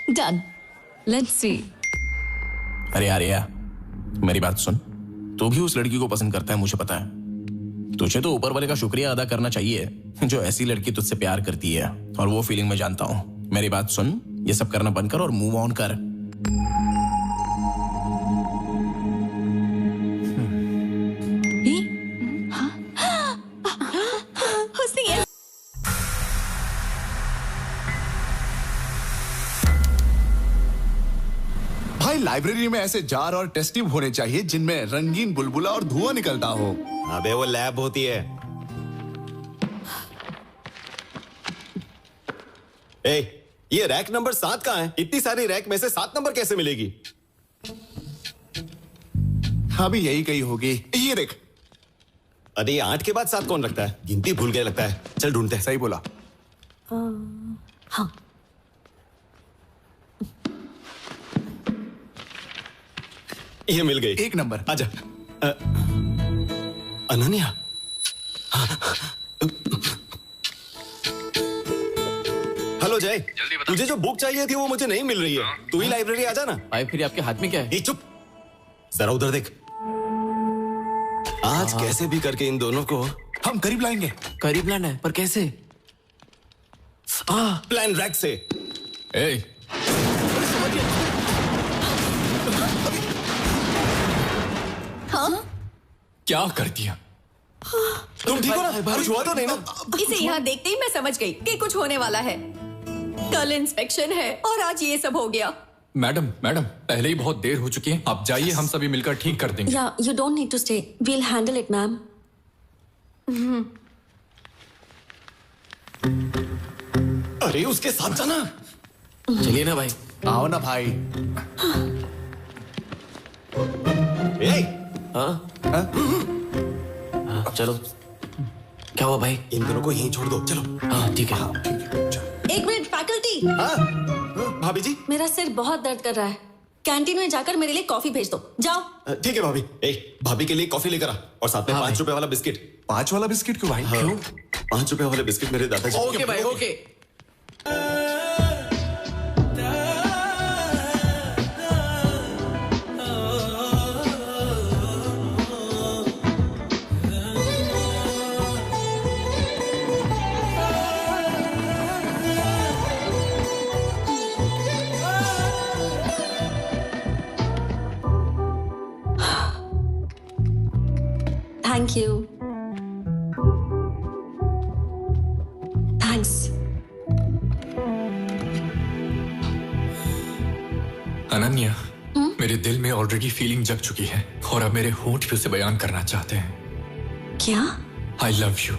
Done, let's see. अरे यार या, मेरी बात सुन, तू भी उस लड़की को पसंद करता है, मुझे पता है। तुझे तो ऊपर वाले का शुक्रिया अदा करना चाहिए जो ऐसी लड़की तुझसे प्यार करती है, और वो फीलिंग मैं जानता हूँ। मेरी बात सुन, ये सब करना बंद कर और मूव ऑन कर। भाई लाइब्रेरी में ऐसे जार और टेस्ट ट्यूब होने चाहिए जिनमें रंगीन बुलबुला और धुआं निकलता हो। अबे वो लैब होती है। ए, ये रैक नंबर 7 कहाँ है? इतनी सारी रैक में से 7 नंबर कैसे मिलेगी? हाँ भी यही कही होगी। ये देख। अरे ये 8 के बाद 7 कौन रखता है? गिनती भूल गए लगता है। चल ढूंढते हैं। सही बोला। हाँ। ये मिल गई। 1 नंबर। आजा। अनन्या। हेलो जय, तुझे जो बुक चाहिए थी वो मुझे नहीं मिल रही है। तू ही लाइब्रेरी आ जा ना। भाई फिर आपके हाथ में क्या है? चुप, जरा उधर देख। आज कैसे भी करके इन दोनों को हम करीब लाएंगे। करीब लाना है, पर कैसे? प्लान रैक से। ए, हाँ? क्या कर दिया? तुम ठीक हो ना? कुछ हुआ तो नहीं ना? इसे यहाँ देखते ही मैं समझ गई कि कुछ होने वाला है। कल इंस्पेक्शन है और आज ये सब हो गया। मैडम मैडम, पहले ही बहुत देर हो चुकी है। आप जाइए, हम सभी मिलकर ठीक कर देंगे। Yeah, you don't need to stay. We'll handle it, ma'am. अरे उसके साथ जाना। चलिए ना भाई। आओ ना भाई। चलो। क्या हुआ भाई? इन दोनों को यहीं छोड़ दो। चलो। हाँ ठीक है। एक मिनट फैकल्टी। भाभी जी, मेरा सिर बहुत दर्द कर रहा है। कैंटीन में जाकर मेरे लिए कॉफी भेज दो। जाओ। ठीक है भाभी। भाभी के लिए कॉफी लेकर आ, और साथ में 5 रुपए वाला बिस्किट। 5 वाला बिस्किट क्यों भाई? क्यों? 5 रुपए वाले बिस्किट मेरे दादाजी। ओके भाई, okay. Thank you. Thanks. Ananya, मेरे दिल में ऑलरेडी फीलिंग जग चुकी है और अब मेरे होंठ भी उसे बयान करना चाहते हैं। क्या? I love you.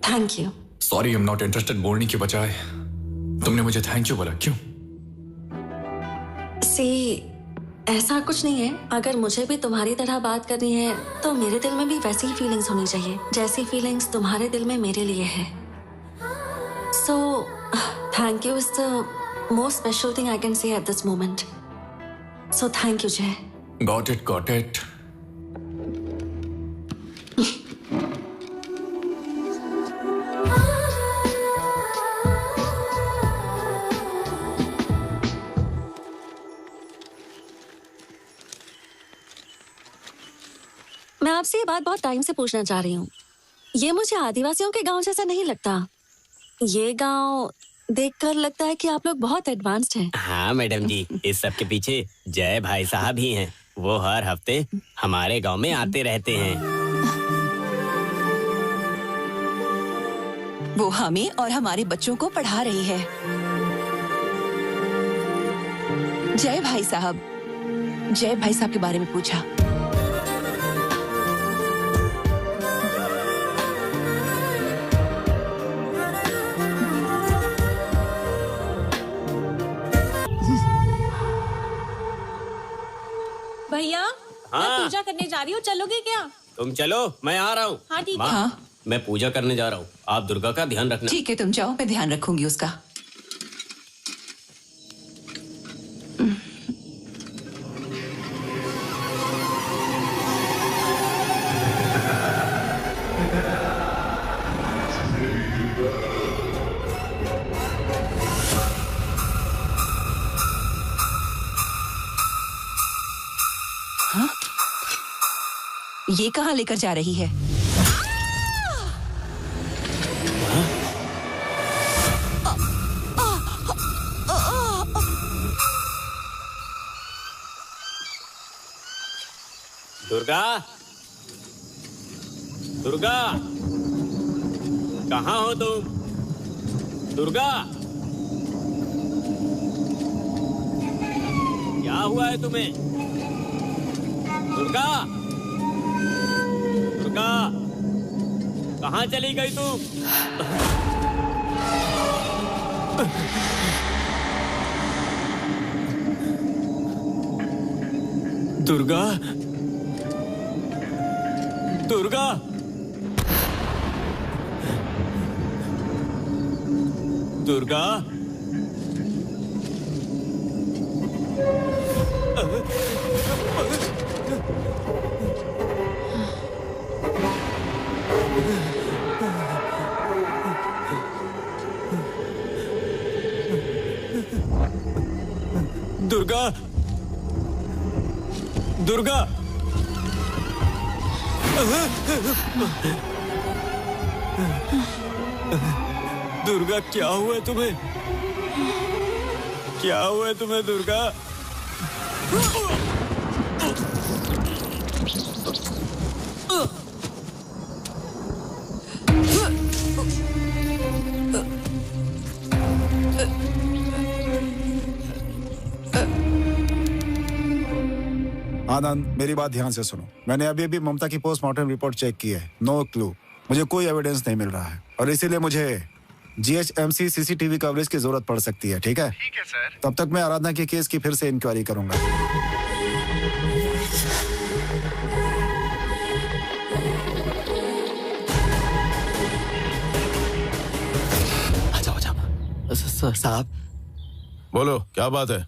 Thank you. Sorry, I'm not interested बोलने की बजाय तुमने मुझे थैंक यू बोला, क्यों? See, ऐसा कुछ नहीं है। अगर मुझे भी तुम्हारी तरह बात करनी है तो मेरे दिल में भी वैसी ही फीलिंग्स होनी चाहिए जैसी फीलिंग्स तुम्हारे दिल में मेरे लिए है। So thank you is the most special thing I can say at this moment. So thank you जय। Got it, got it. मैं आपसे ये बात बहुत टाइम से पूछना चाह रही हूँ। ये मुझे आदिवासियों के गांव जैसा नहीं लगता। ये गांव देखकर लगता है कि आप लोग बहुत एडवांस्ड हैं। हाँ मैडम जी, इस सब के पीछे जय भाई साहब ही हैं। वो हर हफ्ते हमारे गांव में आते रहते हैं। वो हमें और हमारे बच्चों को पढ़ा रही है। जय भाई साहब के बारे में पूछा। भैया मैं हाँ। पूजा करने जा रही हूँ, चलोगे क्या? तुम चलो, मैं आ रहा हूँ। हाँ ठीक माँ, है। हाँ। मैं पूजा करने जा रहा हूँ, आप दुर्गा का ध्यान रखना। ठीक है, तुम जाओ, मैं ध्यान रखूंगी उसका। हाँ? ये कहाँ लेकर जा रही है? दुर्गा, दुर्गा, कहाँ हो तुम? दुर्गा, क्या हुआ है तुम्हें? दुर्गा, दुर्गा, कहाँ चली गई तुम? दुर्गा, दुर्गा, दुर्गा, दुर्गा, दुर्गा, दुर्गा, क्या हुआ तुम्हें? क्या हुआ तुम्हें दुर्गा? आनंद, मेरी बात ध्यान से सुनो। मैंने अभी अभी ममता की पोस्टमार्टम रिपोर्ट चेक की है। नो क्लू, मुझे कोई एविडेंस नहीं मिल रहा है और इसीलिए मुझे GHMC CCTV कवरेज की जरूरत पड़ सकती है। ठीक है? ठीक है सर। तब तक मैं आराधना के केस की फिर से इंक्वायरी करूंगा। साहब, बोलो, क्या बात है?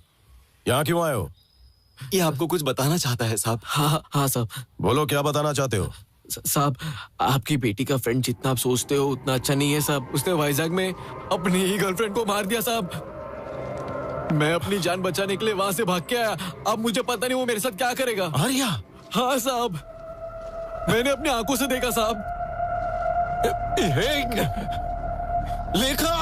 यहाँ क्यों आए हो? ये आपको कुछ बताना चाहता है साहब। हाँ हाँ साहब। बोलो, क्या बताना चाहते हो? साहब, आपकी बेटी का फ्रेंड जितना आप सोचते हो उतना अच्छा नहीं है साहब। उसने वाइजैक में अपनी ही गर्लफ्रेंड को मार दिया साहब। मैं अपनी जान बचाने के लिए वहां से भाग के आया। अब मुझे पता नहीं वो मेरे साथ क्या करेगा। आर्या? हाँ साहब, मैंने अपनी आंखों से देखा साहब। लेखा,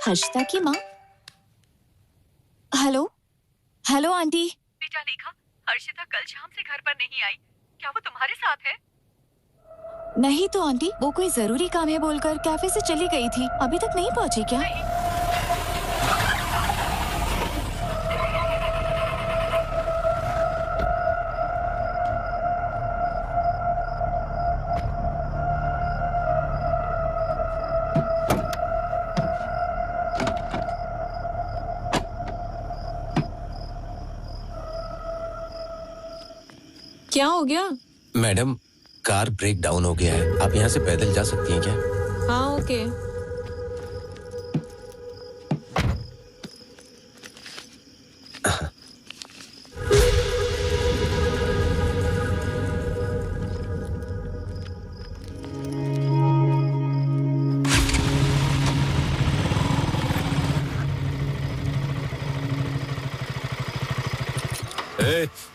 हर्षिता की माँ। Hello, hello aunty. बेटा लेखा, हर्षिता कल शाम से घर पर नहीं आई। क्या वो तुम्हारे साथ है? नहीं तो आंटी, वो कोई जरूरी काम है बोलकर कैफे से चली गई थी। अभी तक नहीं पहुंची क्या? क्या हो गया? मैडम, कार ब्रेक डाउन हो गया है। आप यहाँ से पैदल जा सकती हैं क्या? हाँ ओके।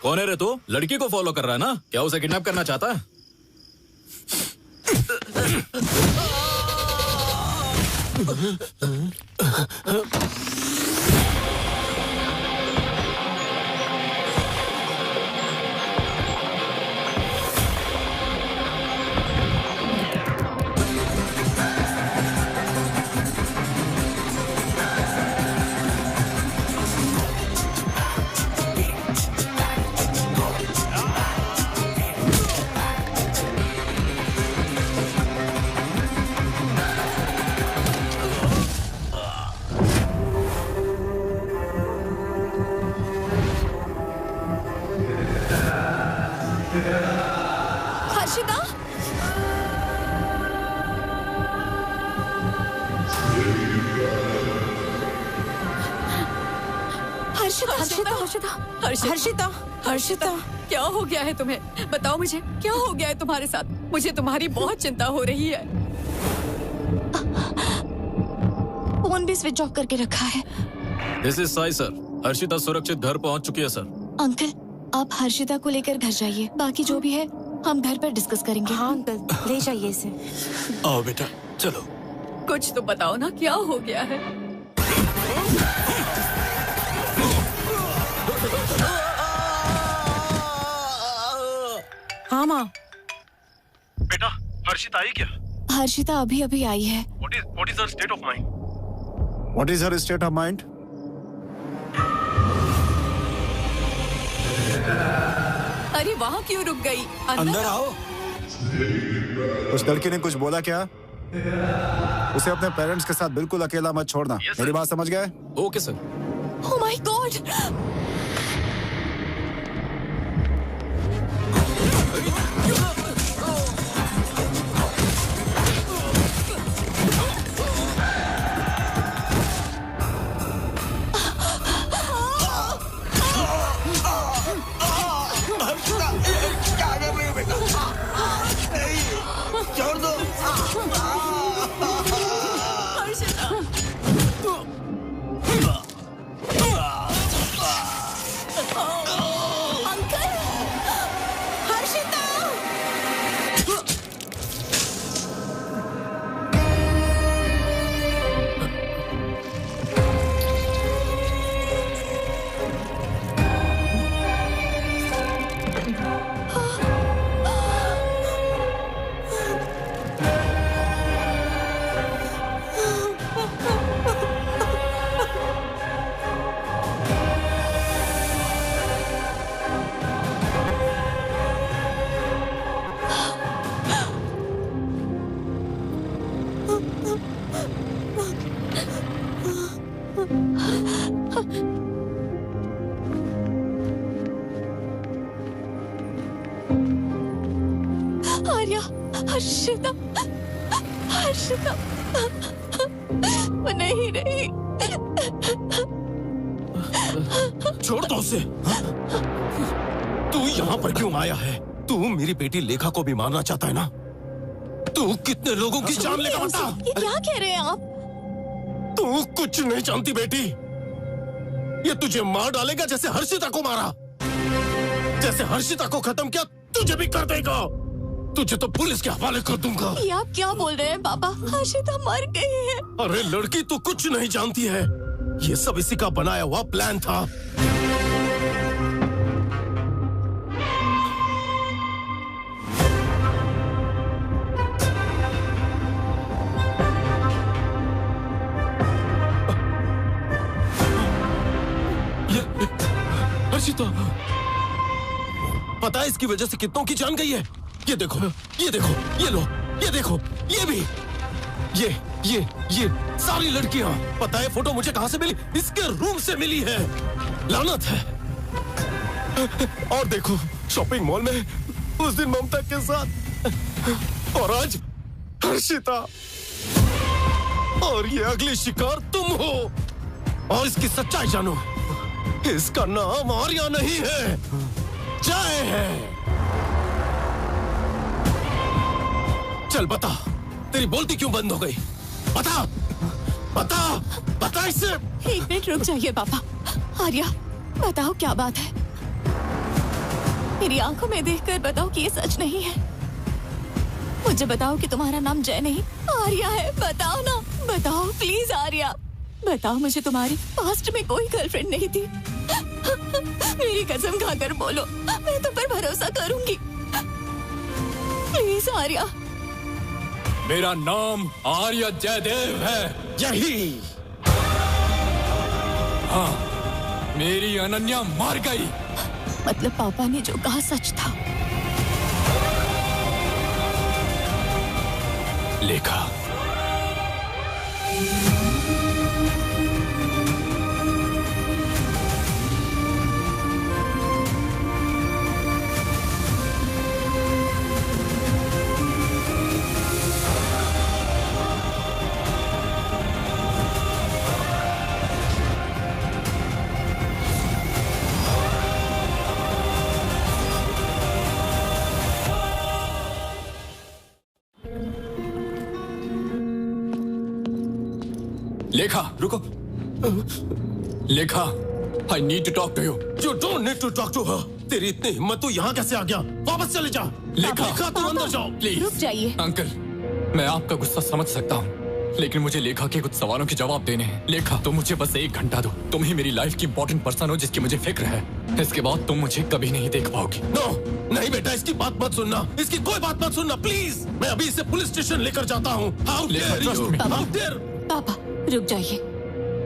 कौन है रे तू? लड़की को फॉलो कर रहा है ना? क्या उसे किडनैप करना चाहता है? हर्षिता हर्षिता हर्षिता हर्षिता हर्षिता क्या हो गया है तुम्हें? बताओ मुझे, क्या हो गया है तुम्हारे साथ? मुझे तुम्हारी बहुत चिंता हो रही है। फोन भी स्विच ऑफ करके रखा है। This is Sai sir. Harshita सुरक्षित घर पहुंच चुकी है सर। अंकल, आप हर्षिता को लेकर घर जाइए, बाकी जो भी है हम घर पर डिस्कस करेंगे। हाँ अंकल, ले जाइए इसे। आओ बेटा, चलो। कुछ तो बताओ ना, क्या हो गया है? हाँ माँ। बेटा, हर्षिता आई क्या? हर्षिता अभी अभी आई है। What is her state of mind? What is her state of mind? अरे वहाँ क्यों रुक गई? अंदर आओ। उस लड़की ने कुछ बोला क्या? उसे अपने पेरेंट्स के साथ बिल्कुल अकेला मत छोड़ना। मेरी बात समझ गए? Okay sir. Oh my God! क्या कर रही हो बेटा? छोड़ दो। आर्या, हर्षिता, हर्षिता, वो नहीं रही। छोड़ दो उसे। तू यहाँ पर क्यों आया है? तू मेरी बेटी लेखा को भी मारना चाहता है ना? तू कितने लोगों की जान लेगा बता? ये क्या कह रहे हैं आप? तू कुछ नहीं जानती बेटी। ये तुझे मार डालेगा जैसे हर्षिता को मारा। जैसे हर्षिता को खत्म किया तुझे भी कर देगा। तुझे तो पुलिस के हवाले कर दूंगा। ये आप क्या बोल रहे हैं पापा? हर्षिता मर गई है। अरे लड़की तू कुछ नहीं जानती है। ये सब इसी का बनाया हुआ प्लान था। हर्षिता, पता है इसकी वजह से कितनों की जान गई है? ये देखो, ये देखो, ये लो, ये देखो, ये भी, ये सारी लड़कियां। पता है फोटो मुझे कहां से मिली? इसके रूम से मिली है। लानत है। और देखो, शॉपिंग मॉल में उस दिन ममता के साथ, और आज हर्षिता। और ये अगली शिकार तुम हो। और इसकी सच्चाई जानो, इसका नाम आर्या नहीं है, जय है। चल बता, तेरी बोलती क्यों बंद हो गई? बता, बता, बता इससे। एक मिनट रुक जाइए पापा। आर्या, बताओ क्या बात है? मेरी आंखों में देखकर बताओ कि ये सच नहीं है। मुझे बताओ कि तुम्हारा नाम जय नहीं आर्या है। बताओ ना, बताओ प्लीज आर्या। बताओ मुझे तुम्हारी पास्ट में कोई गर्लफ्रेंड नहीं थी। मेरी कसम खाकर बोलो, मैं तुम पर भरोसा करूंगी। प्लीज आर्या। मेरा नाम आर्य जयदेव है। यही। हाँ, मेरी अनन्या मर गई। मतलब पापा ने जो कहा सच था। लेखा, लेखा रुको। लेखा, I need to talk to you. You don't need to talk to her. तेरी इतनी हिम्मत, तू यहाँ कैसे आ गया? वापस चले जा। लेखा, तुम अंदर जाओ। प्लीज। रुक जाइए। अंकल, मैं आपका गुस्सा समझ सकता हूँ, लेकिन मुझे लेखा के कुछ सवालों के जवाब देने हैं। लेखा, तुम मुझे बस 1 घंटा दो। तुम ही मेरी लाइफ की इंपॉर्टेंट पर्सन हो जिसकी मुझे फिक्र है। इसके बाद तुम मुझे कभी नहीं देख पाओगी। नो, नहीं बेटा, इसकी बात मत सुनना। इसकी कोई बात मत सुनना, प्लीज। मैं अभी इसे पुलिस स्टेशन लेकर जाता हूँ। How dare you? How dare? पापा रुक जाइए,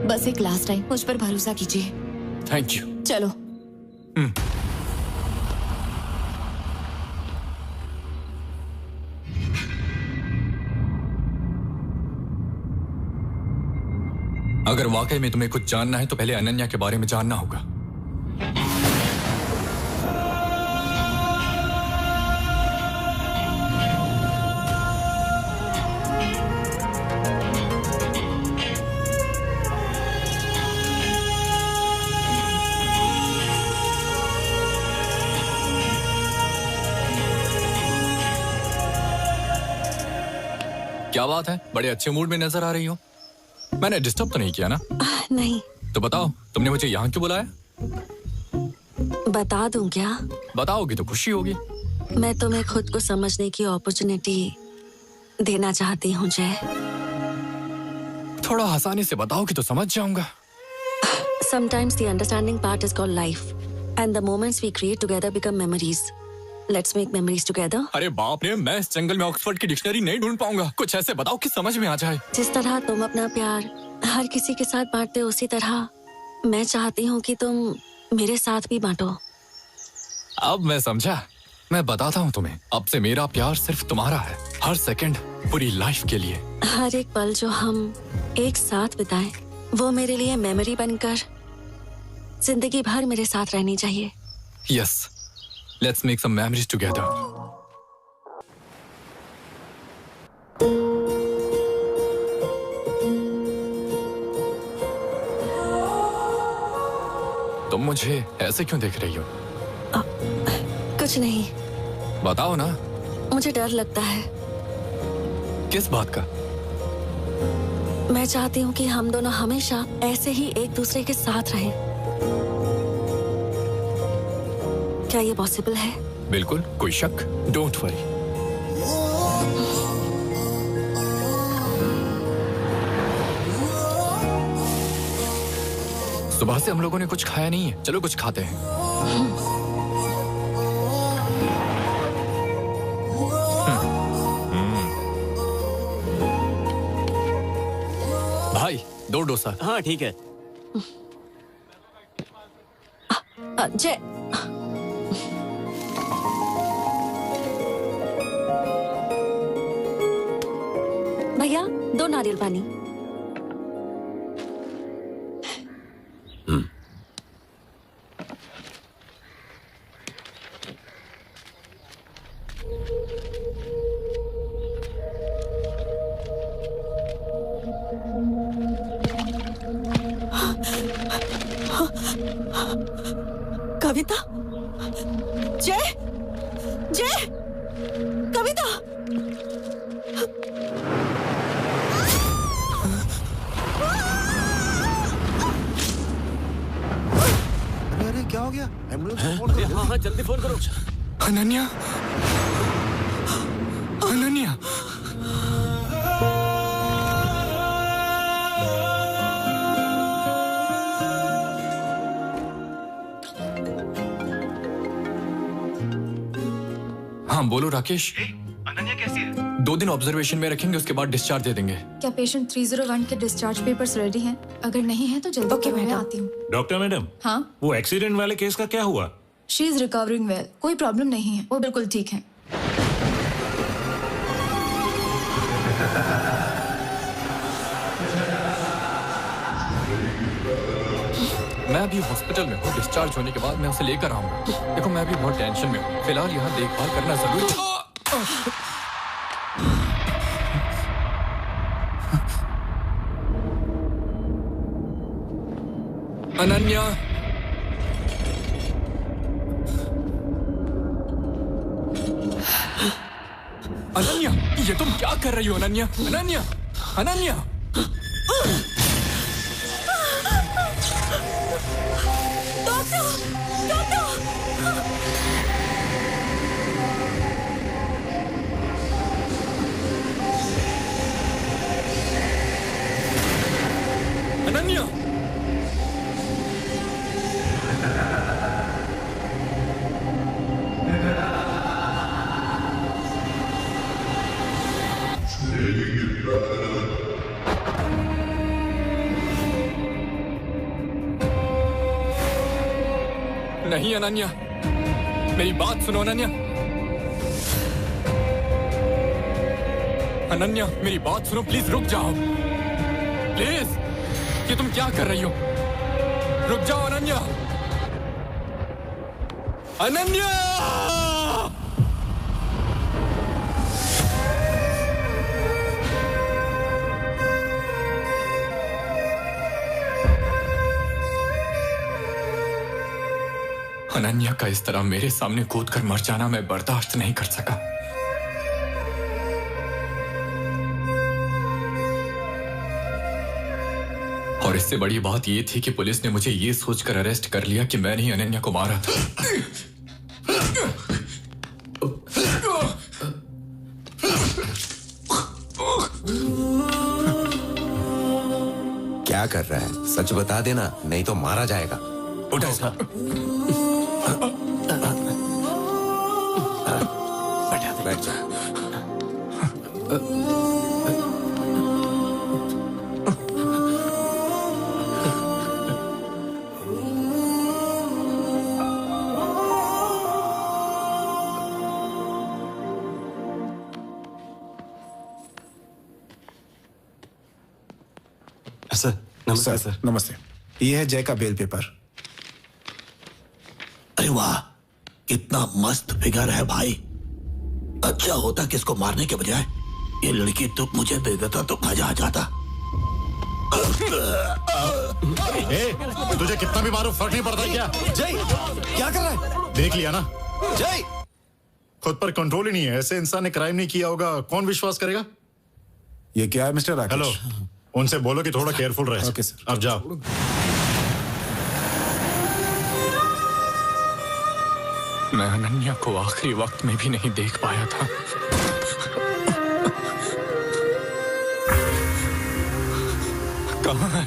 बस एक लास्ट टाइम मुझ पर भरोसा कीजिए। Thank you. चलो। अगर वाकई में तुम्हें कुछ जानना है तो पहले अनन्या के बारे में जानना होगा। क्या बात है, बड़े अच्छे मूड में नजर आ रही हो। मैंने डिस्टर्ब तो नहीं किया ना? नहीं। तो बताओ, तुमने मुझे यहाँ क्यों बुलाया? बता दूं क्या? बताओगी तो खुशी होगी। मैं तुम्हें खुद को समझने की अपॉर्चुनिटी देना चाहती हूँ जय। थोड़ा आसानी से बताओगी तो समझ जाऊंगा। Sometimes the understanding part is called life, and the moments we create together become memories. Let's make memories together. अरे बाप रे, मैं इस जंगल में ऑक्सफोर्ड की डिक्शनरी नहीं ढूंढ पाऊंगा। कुछ ऐसे बताओ कि समझ में आ जाए। जिस तरह तुम अपना प्यार हर किसी के साथ बांटते हो, उसी तरह मैं चाहती हूँ कि तुम मेरे साथ भी बांटो। अब मैं समझा। मैं बताता हूँ तुम्हें, अब से मेरा प्यार सिर्फ तुम्हारा है, हर सेकंड, पूरी लाइफ के लिए। हर एक पल जो हम एक साथ बिताएं, वो मेरे लिए मेमोरी बनकर जिंदगी भर मेरे साथ रहनी चाहिए। Yes, let's make some memories together. तुम मुझे ऐसे क्यों देख रही हो? कुछ नहीं। बताओ ना। मुझे डर लगता है। किस बात का? मैं चाहती हूँ कि हम दोनों हमेशा ऐसे ही एक दूसरे के साथ रहें। क्या ये पॉसिबल है? बिल्कुल, कोई शक? Don't worry. सुबह से हम लोगों ने कुछ खाया नहीं है, चलो कुछ खाते हैं। भाई 2 डोसा। हाँ ठीक है। जय, भैया 2 नारियल पानी। कविता, जय, जय, कविता। अरे क्या हो गया? एम्बुलेंस फोन करो। हाँ जल्दी फोन करो। अनन्या, अनन्या। हाँ बोलो राकेश। अनन्या कैसी है? 2 दिन ऑब्जर्वेशन में रखेंगे, उसके बाद डिस्चार्ज दे देंगे। क्या पेशेंट 301 के डिस्चार्ज पेपर्स रेडी हैं? अगर नहीं है तो जल्दी करो, मैं आती हूँ। डॉक्टर मैडम, हाँ, वो एक्सीडेंट वाले केस का क्या हुआ? शी इज रिकवरिंग वेल, कोई प्रॉब्लम नहीं है, वो बिल्कुल ठीक है। मैं अभी हॉस्पिटल में हूँ, डिस्चार्ज होने के बाद मैं उसे लेकर आऊंगा। देखो मैं अभी बहुत टेंशन में हूँ, फिलहाल यहाँ देखभाल करना जरूरी है। अनन्या, अनन्या, ये तुम क्या कर रही हो? अनन्या, अनन्या, अनन्या। अनन्या, नहीं अनन्या, मेरी बात सुनो अनन्या। अनन्या, मेरी बात सुनो, प्लीज रुक जाओ, प्लीज। ये तुम क्या कर रही हो? रुक जाओ अनन्या। अनन्या! अनन्या का इस तरह मेरे सामने कूदकर मर जाना मैं बर्दाश्त नहीं कर सका। और इससे बड़ी बात ये थी कि पुलिस ने मुझे ये सोचकर अरेस्ट कर लिया कि मैंने ही अनन्या को मारा था। क्या कर रहा है? सच बता देना, नहीं तो मारा जाएगा। उठा इसका। बैठ जा। सर नमस्ते। सर नमस्ते। ये है जय का बेल पेपर। अरे वाह, कितना मस्त फिगर है भाई। अच्छा होता कि इसको मारने के बजाय ये लड़की तो मुझे दे देता तो मजा आ जाता। तुझे कितना भी मारो फर्क नहीं पड़ता क्या? जय, क्या कर रहा है? देख लिया ना? जय, खुद पर कंट्रोल ही नहीं है। ऐसे इंसान ने क्राइम नहीं किया होगा, कौन विश्वास करेगा? ये क्या है मिस्टर राकेश? हेलो, उनसे बोलो कि थोड़ा केयरफुल रहे। Okay sir. अब जाओ। मैं अनन्या को आखिरी वक्त में भी नहीं देख पाया था। कहाँ है?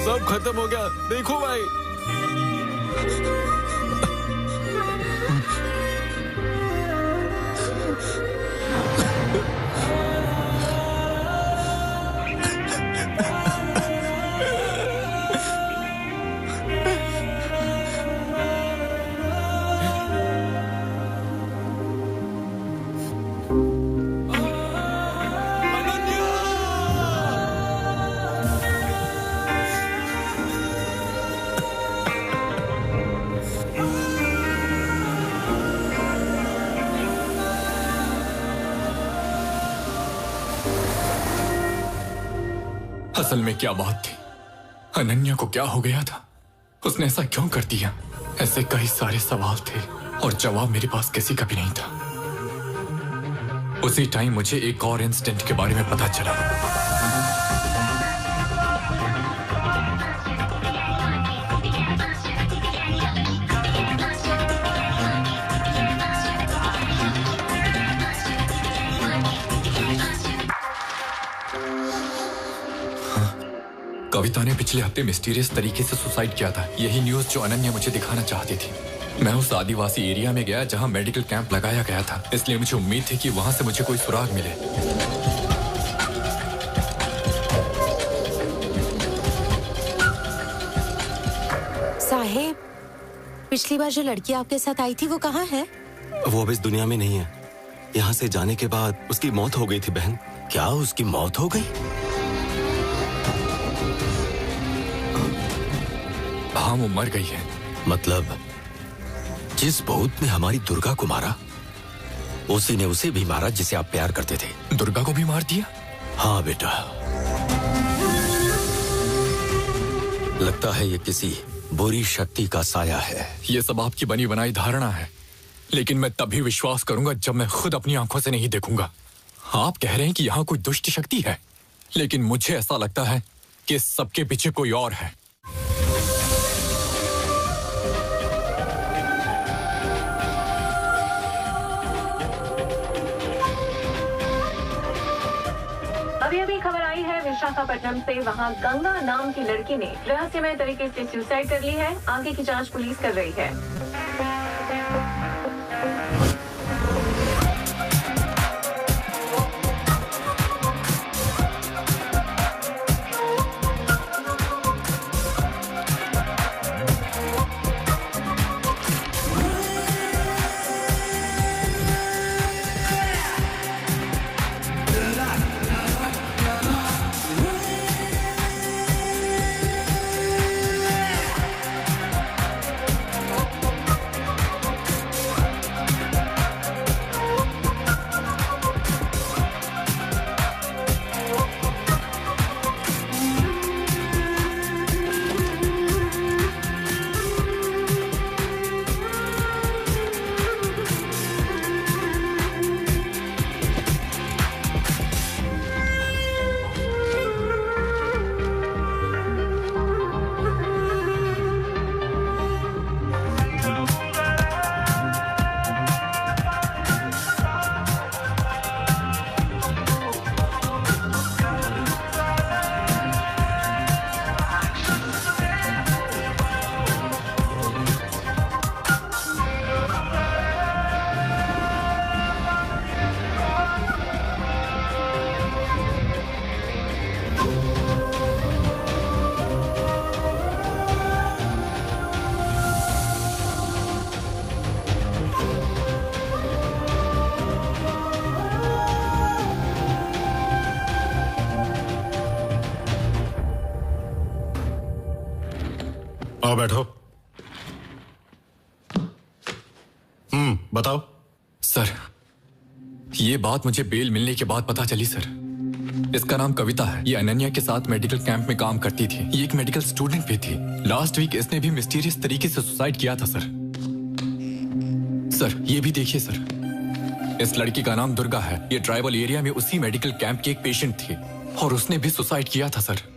सब खत्म हो गया, देखो भाई। असल में क्या बात थी? अनन्या को क्या हो गया था? उसने ऐसा क्यों कर दिया? ऐसे कई सारे सवाल थे और जवाब मेरे पास किसी का भी नहीं था। उसी टाइम मुझे एक और इंसिडेंट के बारे में पता चला। कविता ने पिछले हफ्ते मिस्टीरियस तरीके से सुसाइड किया था। यही न्यूज़ जो अनन्या मुझे दिखाना चाहती थी। मैं उस आदिवासी एरिया में गया जहां मेडिकल कैंप लगाया गया था, इसलिए मुझे उम्मीद थी कि वहां से मुझे कोई सुराग मिले। साहेब, पिछली बार जो लड़की आपके साथ आई थी वो कहाँ है? वो अब इस दुनिया में नहीं है। यहाँ से जाने के बाद उसकी मौत हो गई थी बहन। क्या उसकी मौत हो गई? हाँ, वो मर गई है। मतलब जिस भूत ने हमारी दुर्गा को मारा, उसी ने उसे भी मारा जिसे आप प्यार करते थे। दुर्गा को भी मार दिया? हाँ बेटा, लगता है ये किसी बुरी शक्ति का साया है। ये सब आपकी बनी बनाई धारणा है, लेकिन मैं तभी विश्वास करूंगा जब मैं खुद अपनी आंखों से नहीं देखूंगा। आप कह रहे हैं कि यहाँ कोई दुष्ट शक्ति है, लेकिन मुझे ऐसा लगता है कि इस सबके पीछे कोई और है। विशाखापट्टनम से वहां गंगा नाम की लड़की ने रहस्यमय तरीके से सुसाइड कर ली है। आगे की जांच पुलिस कर रही है। आओ बैठो। बताओ। सर, ये बात मुझे बेल मिलने के बाद पता चली सर। इसका नाम कविता है। ये अनन्या के साथ मेडिकल कैंप में काम करती थी। ये एक मेडिकल स्टूडेंट भी थी। लास्ट वीक इसने भी मिस्टीरियस तरीके से सुसाइड किया था सर। सर, ये भी देखिए सर। इस लड़की का नाम दुर्गा है। ये ट्राइबल एरिया में उसी मेडिकल कैंप की एक पेशेंट थी और उसने भी सुसाइड किया था सर।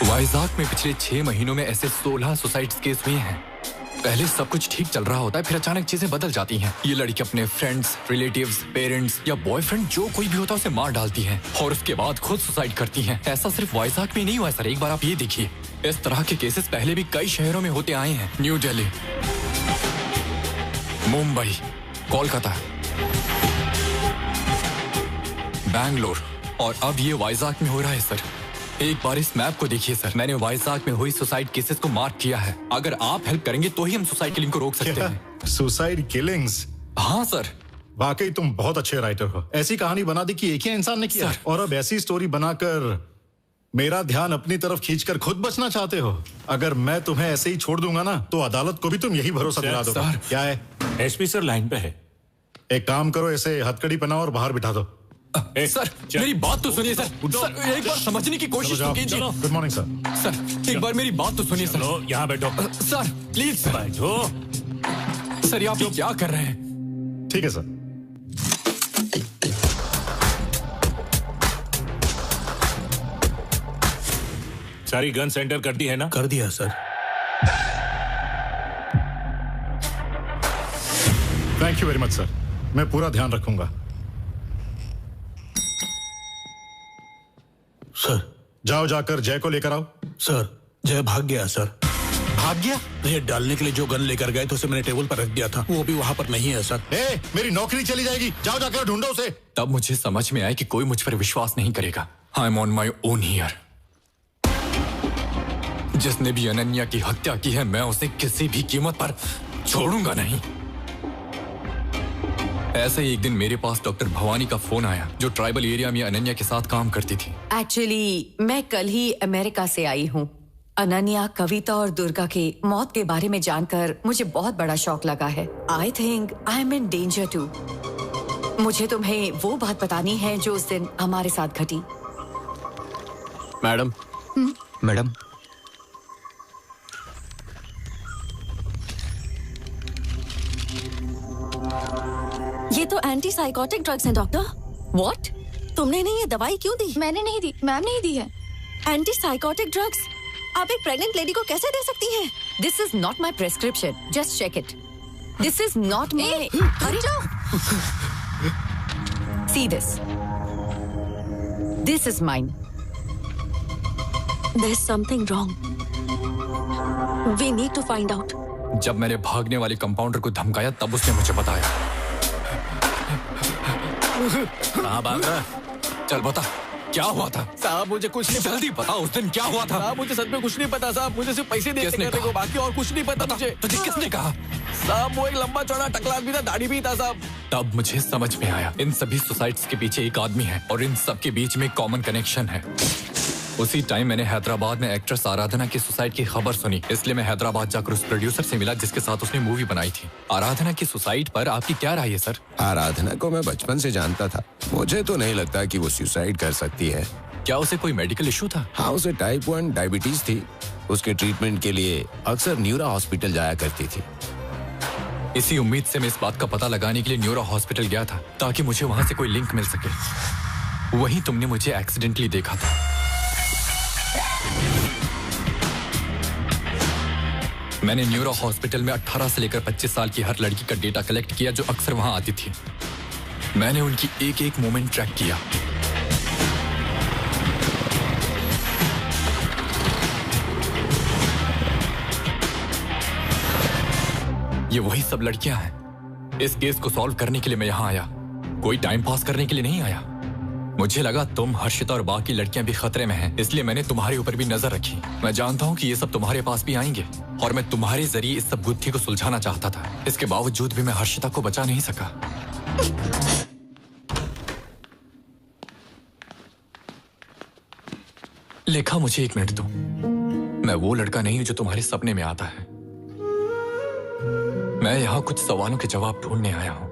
वाइजाग में पिछले 6 महीनों में ऐसे 16 सुसाइड केस हुए हैं। पहले सब कुछ ठीक चल रहा होता है, फिर अचानक चीजें बदल जाती हैं। ये लड़की अपने फ्रेंड्स, रिलेटिव्स, पेरेंट्स या बॉयफ्रेंड जो कोई भी होता है उसे मार डालती है और उसके बाद खुद सुसाइड करती है। ऐसा सिर्फ वाइजाग में नहीं हुआ सर। एक बार आप ये देखिए, इस तरह के केसेस पहले भी कई शहरों में होते आए हैं। न्यू दिल्ली, मुंबई, कोलकाता, बैंगलोर और अब ये वाइजाग में हो रहा है सर। एक बार इस मैप को देखिए सर। मैंने वाइजाग में हुई सुसाइड केसेस को मार्क किया है। अगर आप हेल्प करेंगे तो ही हम सुसाइड किलिंग को रोक सकते हैं। Suicide killings? हाँ सर। वाकई तुम बहुत अच्छे राइटर हो। ऐसी कहानी बना दी कि एक ही इंसान ने किया और अब ऐसी स्टोरी बनाकर मेरा ध्यान अपनी तरफ खींचकर खुद बचना चाहते हो। अगर मैं तुम्हें ऐसे ही छोड़ दूंगा ना तो अदालत को भी तुम यही भरोसा दिला दो। क्या है? एसपी सर लाइन पे है। एक काम करो, ऐसे हथकड़ी पहनाओ और बाहर बिठा दो। सर, मेरी बात तो सुनिए सर। सर, एक बार समझने की कोशिश तो कीजिए। Good morning sir. सर, एक बार मेरी बात तो सुनिए सर। यहाँ बैठो। Sir, please sir. बैठो। सर, आप क्या कर रहे हैं? ठीक है सर। सारी गन सेंटर कर दी है ना? कर दिया sir. Thank you very much sir. मैं पूरा ध्यान रखूंगा। सर, जाओ जाकर जय को लेकर आओ। सर, जय भाग गया सर। भाग गया? रेड डालने के लिए जो गन लेकर गए थे उसे मैंने टेबल पर रख दिया था। वो भी वहाँ पर नहीं है सर। मेरी नौकरी चली जाएगी। जाओ जाकर ढूंढो उसे। तब मुझे समझ में आया कि कोई मुझ पर विश्वास नहीं करेगा। I am on my own here. जिसने भी अनन्या की हत्या की है, मैं उसे किसी भी कीमत पर छोड़ूंगा नहीं। ऐसे ही एक दिन मेरे पास डॉक्टर भवानी का फोन आया, जो ट्राइबल एरिया में अनन्या के साथ काम करती थी। एक्चुअली मैं कल ही अमेरिका से आई हूँ। अनन्या, कविता और दुर्गा के मौत के बारे में जानकर मुझे बहुत बड़ा शौक लगा है। I think I am in danger too. मुझे तुम्हें वो बात बतानी है जो उस दिन हमारे साथ घटी। मैडम। मैडम, ये तो एंटी साइकोटिक ड्रग्स हैं डॉक्टर। व्हाट? तुमने इन्हें ये दवाई क्यों दी? मैंने नहीं दी, मैम ने ही दी है। एंटी साइकोटिक ड्रग्स आप एक प्रेग्नेंट लेडी को कैसे दे सकती हैं? This is not my prescription, just check it. This is not my. Hurry जाओ। See this. This is mine. There's something wrong. We need to find out. जब मैंने भागने वाले कंपाउंडर को धमकाया तब उसने मुझे बताया। कहाँ भाग रहा? चल बता, क्या हुआ था? साहब मुझे कुछ नहीं, जल्दी बता, उस दिन क्या हुआ था? साहब मुझे सच में कुछ नहीं पता साहब, मुझे सिर्फ पैसे देने करने को, बाकी और कुछ नहीं पता मुझे। तुझे किसने कहा? साहब वो एक लंबा चौड़ा टकला आदमी था, दाढ़ी भी था साहब। तब मुझे समझ में आया, इन सभी सुसाइड्स के पीछे एक आदमी है और इन सब के बीच में कॉमन कनेक्शन है। उसी टाइम मैंने हैदराबाद में एक्ट्रेस आराधना की सुसाइड की खबर सुनी, इसलिए मैं हैदराबाद जाकर उस प्रोड्यूसर से मिला जिसके साथ उसने मूवी बनाई थी। आराधना की सुसाइड पर आपकी क्या राय है सर? आराधना को मैं बचपन से जानता था, मुझे तो नहीं लगता कि वो सुसाइड कर सकती है। क्या उसे कोई मेडिकल इशू था? हाँ, उसे टाइप 1 डायबिटीज थी। उसके ट्रीटमेंट के लिए अक्सर न्यूरो हॉस्पिटल जाया करती थी। इसी उम्मीद से मैं इस बात का पता लगाने के लिए न्यूरो हॉस्पिटल गया था ताकि मुझे वहां से कोई लिंक मिल सके। वहीं तुमने मुझे एक्सीडेंटली देखा था। मैंने न्यूरो हॉस्पिटल में 18 से लेकर 25 साल की हर लड़की का डेटा कलेक्ट किया जो अक्सर वहां आती थी। मैंने उनकी एक एक मोमेंट ट्रैक किया। ये वही सब लड़कियां हैं। इस केस को सॉल्व करने के लिए मैं यहां आया, कोई टाइम पास करने के लिए नहीं आया। मुझे लगा तुम, हर्षिता और बाकी लड़कियां भी खतरे में हैं, इसलिए मैंने तुम्हारे ऊपर भी नजर रखी। मैं जानता हूं कि ये सब तुम्हारे पास भी आएंगे और मैं तुम्हारे जरिए इस सब गुत्थी को सुलझाना चाहता था। इसके बावजूद भी मैं हर्षिता को बचा नहीं सका। लेखा, मुझे 1 मिनट दो। मैं वो लड़का नहीं हूं जो तुम्हारे सपने में आता है। मैं यहाँ कुछ सवालों के जवाब ढूंढने आया हूं।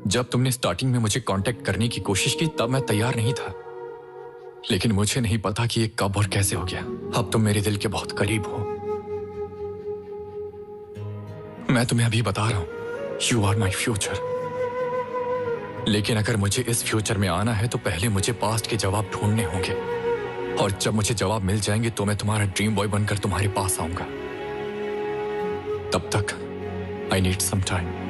जब तुमने स्टार्टिंग में मुझे कांटेक्ट करने की कोशिश की तब मैं तैयार नहीं था, लेकिन मुझे नहीं पता कि ये कब और कैसे हो गया। अब तुम मेरे दिल के बहुत करीब हो। मैं तुम्हें अभी बता रहा हूं, यू आर माई फ्यूचर। लेकिन अगर मुझे इस फ्यूचर में आना है तो पहले मुझे पास्ट के जवाब ढूंढने होंगे, और जब मुझे जवाब मिल जाएंगे तो मैं तुम्हारा ड्रीम बॉय बनकर तुम्हारे पास आऊंगा। तब तक आई नीड सम टाइम।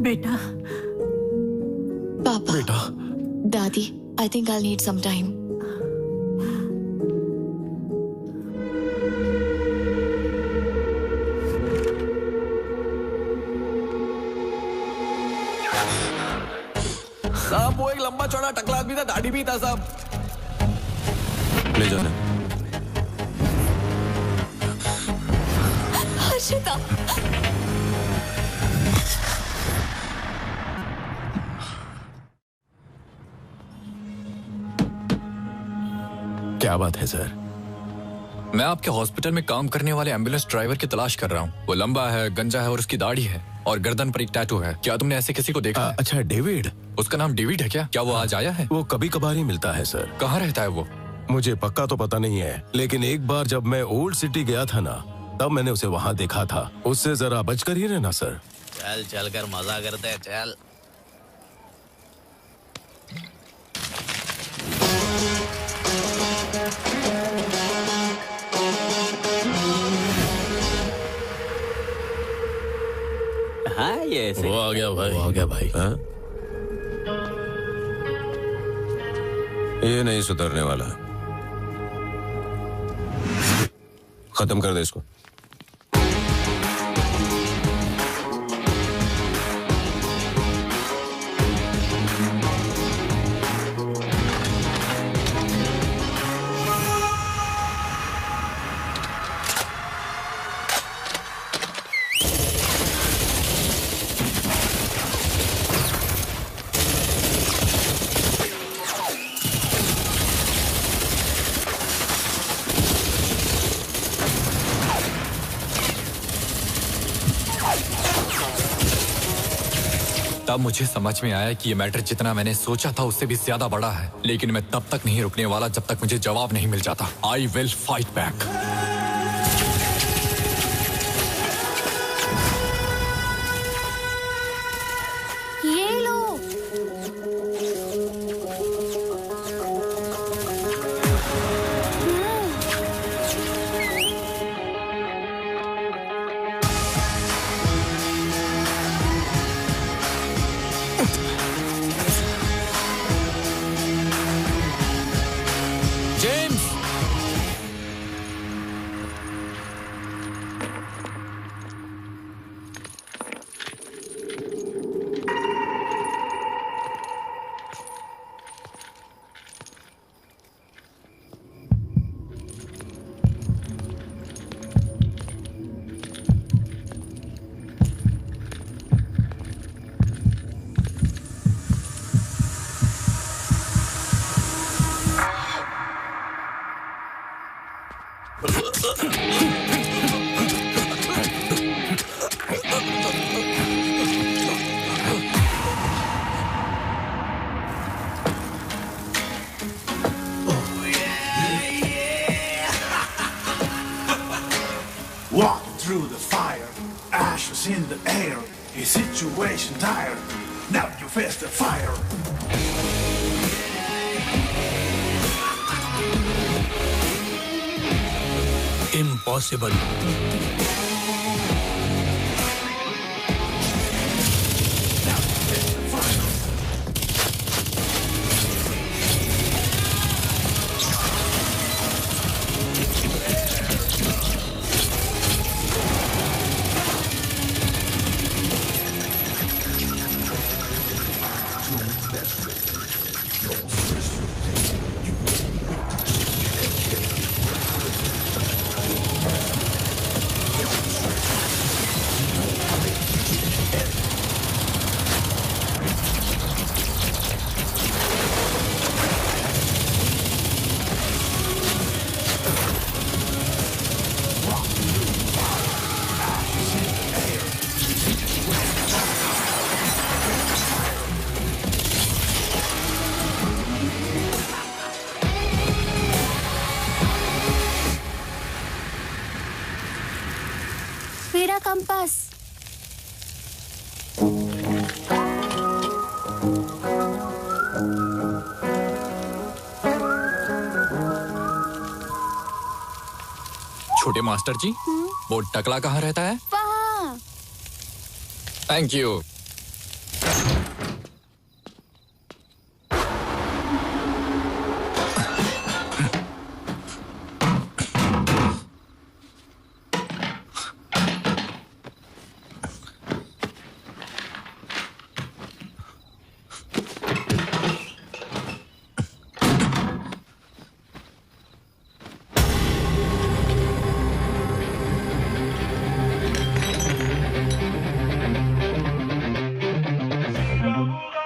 बेटा, पापा, बेटा, दादी, I think I need some time. साहब वो एक लंबा चौड़ा टकला आदमी था, दाढ़ी भी था साहब। ले जाना। हर्षिता, क्या बात है सर? मैं आपके हॉस्पिटल में काम करने वाले एम्बुलेंस ड्राइवर की तलाश कर रहा हूँ। वो लंबा है, गंजा है और उसकी दाढ़ी है और गर्दन पर एक टैटू है। क्या तुमने ऐसे किसी को देखा है? अच्छा, डेविड। उसका नाम डेविड है क्या? क्या वो आज आया है? वो कभी कभार ही मिलता है सर। कहाँ रहता है वो? मुझे पक्का तो पता नहीं है, लेकिन एक बार जब मैं ओल्ड सिटी गया था ना, तब मैंने उसे वहाँ देखा था। उससे जरा बचकर ही रहना सर। चल चल कर मजा करते हैं, चल। हाँ, ये ऐसे। वो आ गया भाई। वो आ गया भाई। हाँ? ये नहीं सुधरने वाला। खत्म कर दे इसको। तब मुझे समझ में आया कि ये मैटर जितना मैंने सोचा था उससे भी ज्यादा बड़ा है। लेकिन मैं तब तक नहीं रुकने वाला जब तक मुझे जवाब नहीं मिल जाता। I will fight back. ये लो। through the fire, ashes in the air, his situation dire. Now you face the fire. Impossible. मेरा कंपास। छोटे मास्टर जी, वो टकला कहाँ रहता है? वहाँ। Thank you.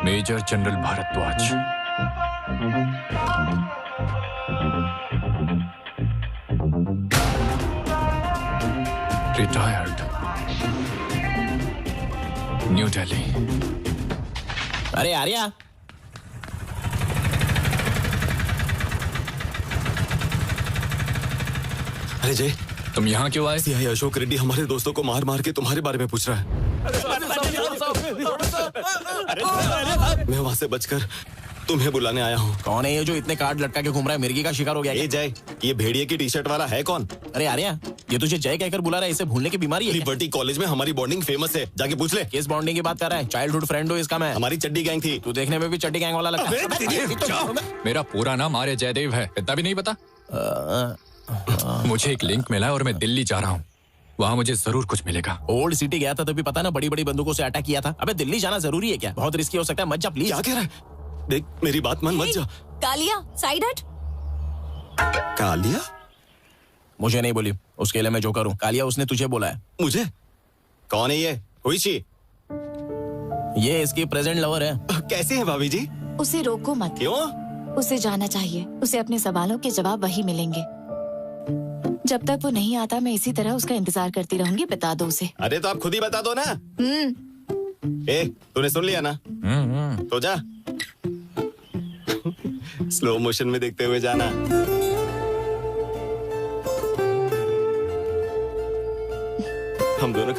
Major general Bhardwaj. Retired, New Delhi. अरे आर्या, अरे जय, तुम यहाँ क्यों आए? सीआई अशोक रेड्डी हमारे दोस्तों को मार मार के तुम्हारे बारे में पूछ रहा है। मैं वहाँ से बचकर तुम्हें बुलाने आया हूँ। कौन है ये जो इतने कार्ड लटका के घूम रहा है? मिर्गी का शिकार हो गया? ये जय, ये भेड़िए की टी शर्ट वाला है कौन? अरे आर्या, ये तुझे जय कहकर बुला रहा है, इसे भूलने की बीमारी है क्या? लिबर्टी कॉलेज में हमारी बॉन्डिंग फेमस है, जाके पूछ ले। किस बॉन्डिंग की बात कर रहा है? चाइल्डहुड फ्रेंड हो इसका मैं। हमारी चड्डी गैंग थी। तू देखने में भी चड्डी गैंग वाला लगता है। मेरा पूरा नाम आर्य जयदेव है, इतना भी नहीं पता? मुझे एक लिंक मिला है और मैं दिल्ली जा रहा हूँ। वहाँ मुझे जरूर कुछ मिलेगा। ओल्ड सिटी गया था तभी पता ना, बड़ी बड़ी बंदूकों से अटैक किया था। अबे दिल्ली जाना जरूरी है क्या? बहुत रिस्की हो सकता है, मत जा प्लीज। क्या कह रहा है? देख मेरी बात मान, मत जा। कालिया, साइड हट। कालिया? मुझे नहीं बोली, उसके लिए मैं जो करूं। कालिया, उसने तुझे बोला है। मुझे? कौन है ये? हुईची? ये इसकी प्रेजेंट लवर है। कैसे है भाभी जी? उसे रोको मत। क्यों? उसे जाना चाहिए, उसे अपने सवालों के जवाब वही मिलेंगे। जब तक वो नहीं आता मैं इसी तरह उसका इंतजार करती रहूंगी। बता दो उसे। अरे तो आप खुद ही बता दो ना। तूने सुन लिया ना? तो जा। स्लो मोशन में देखते हुए जाना। हम दोनों का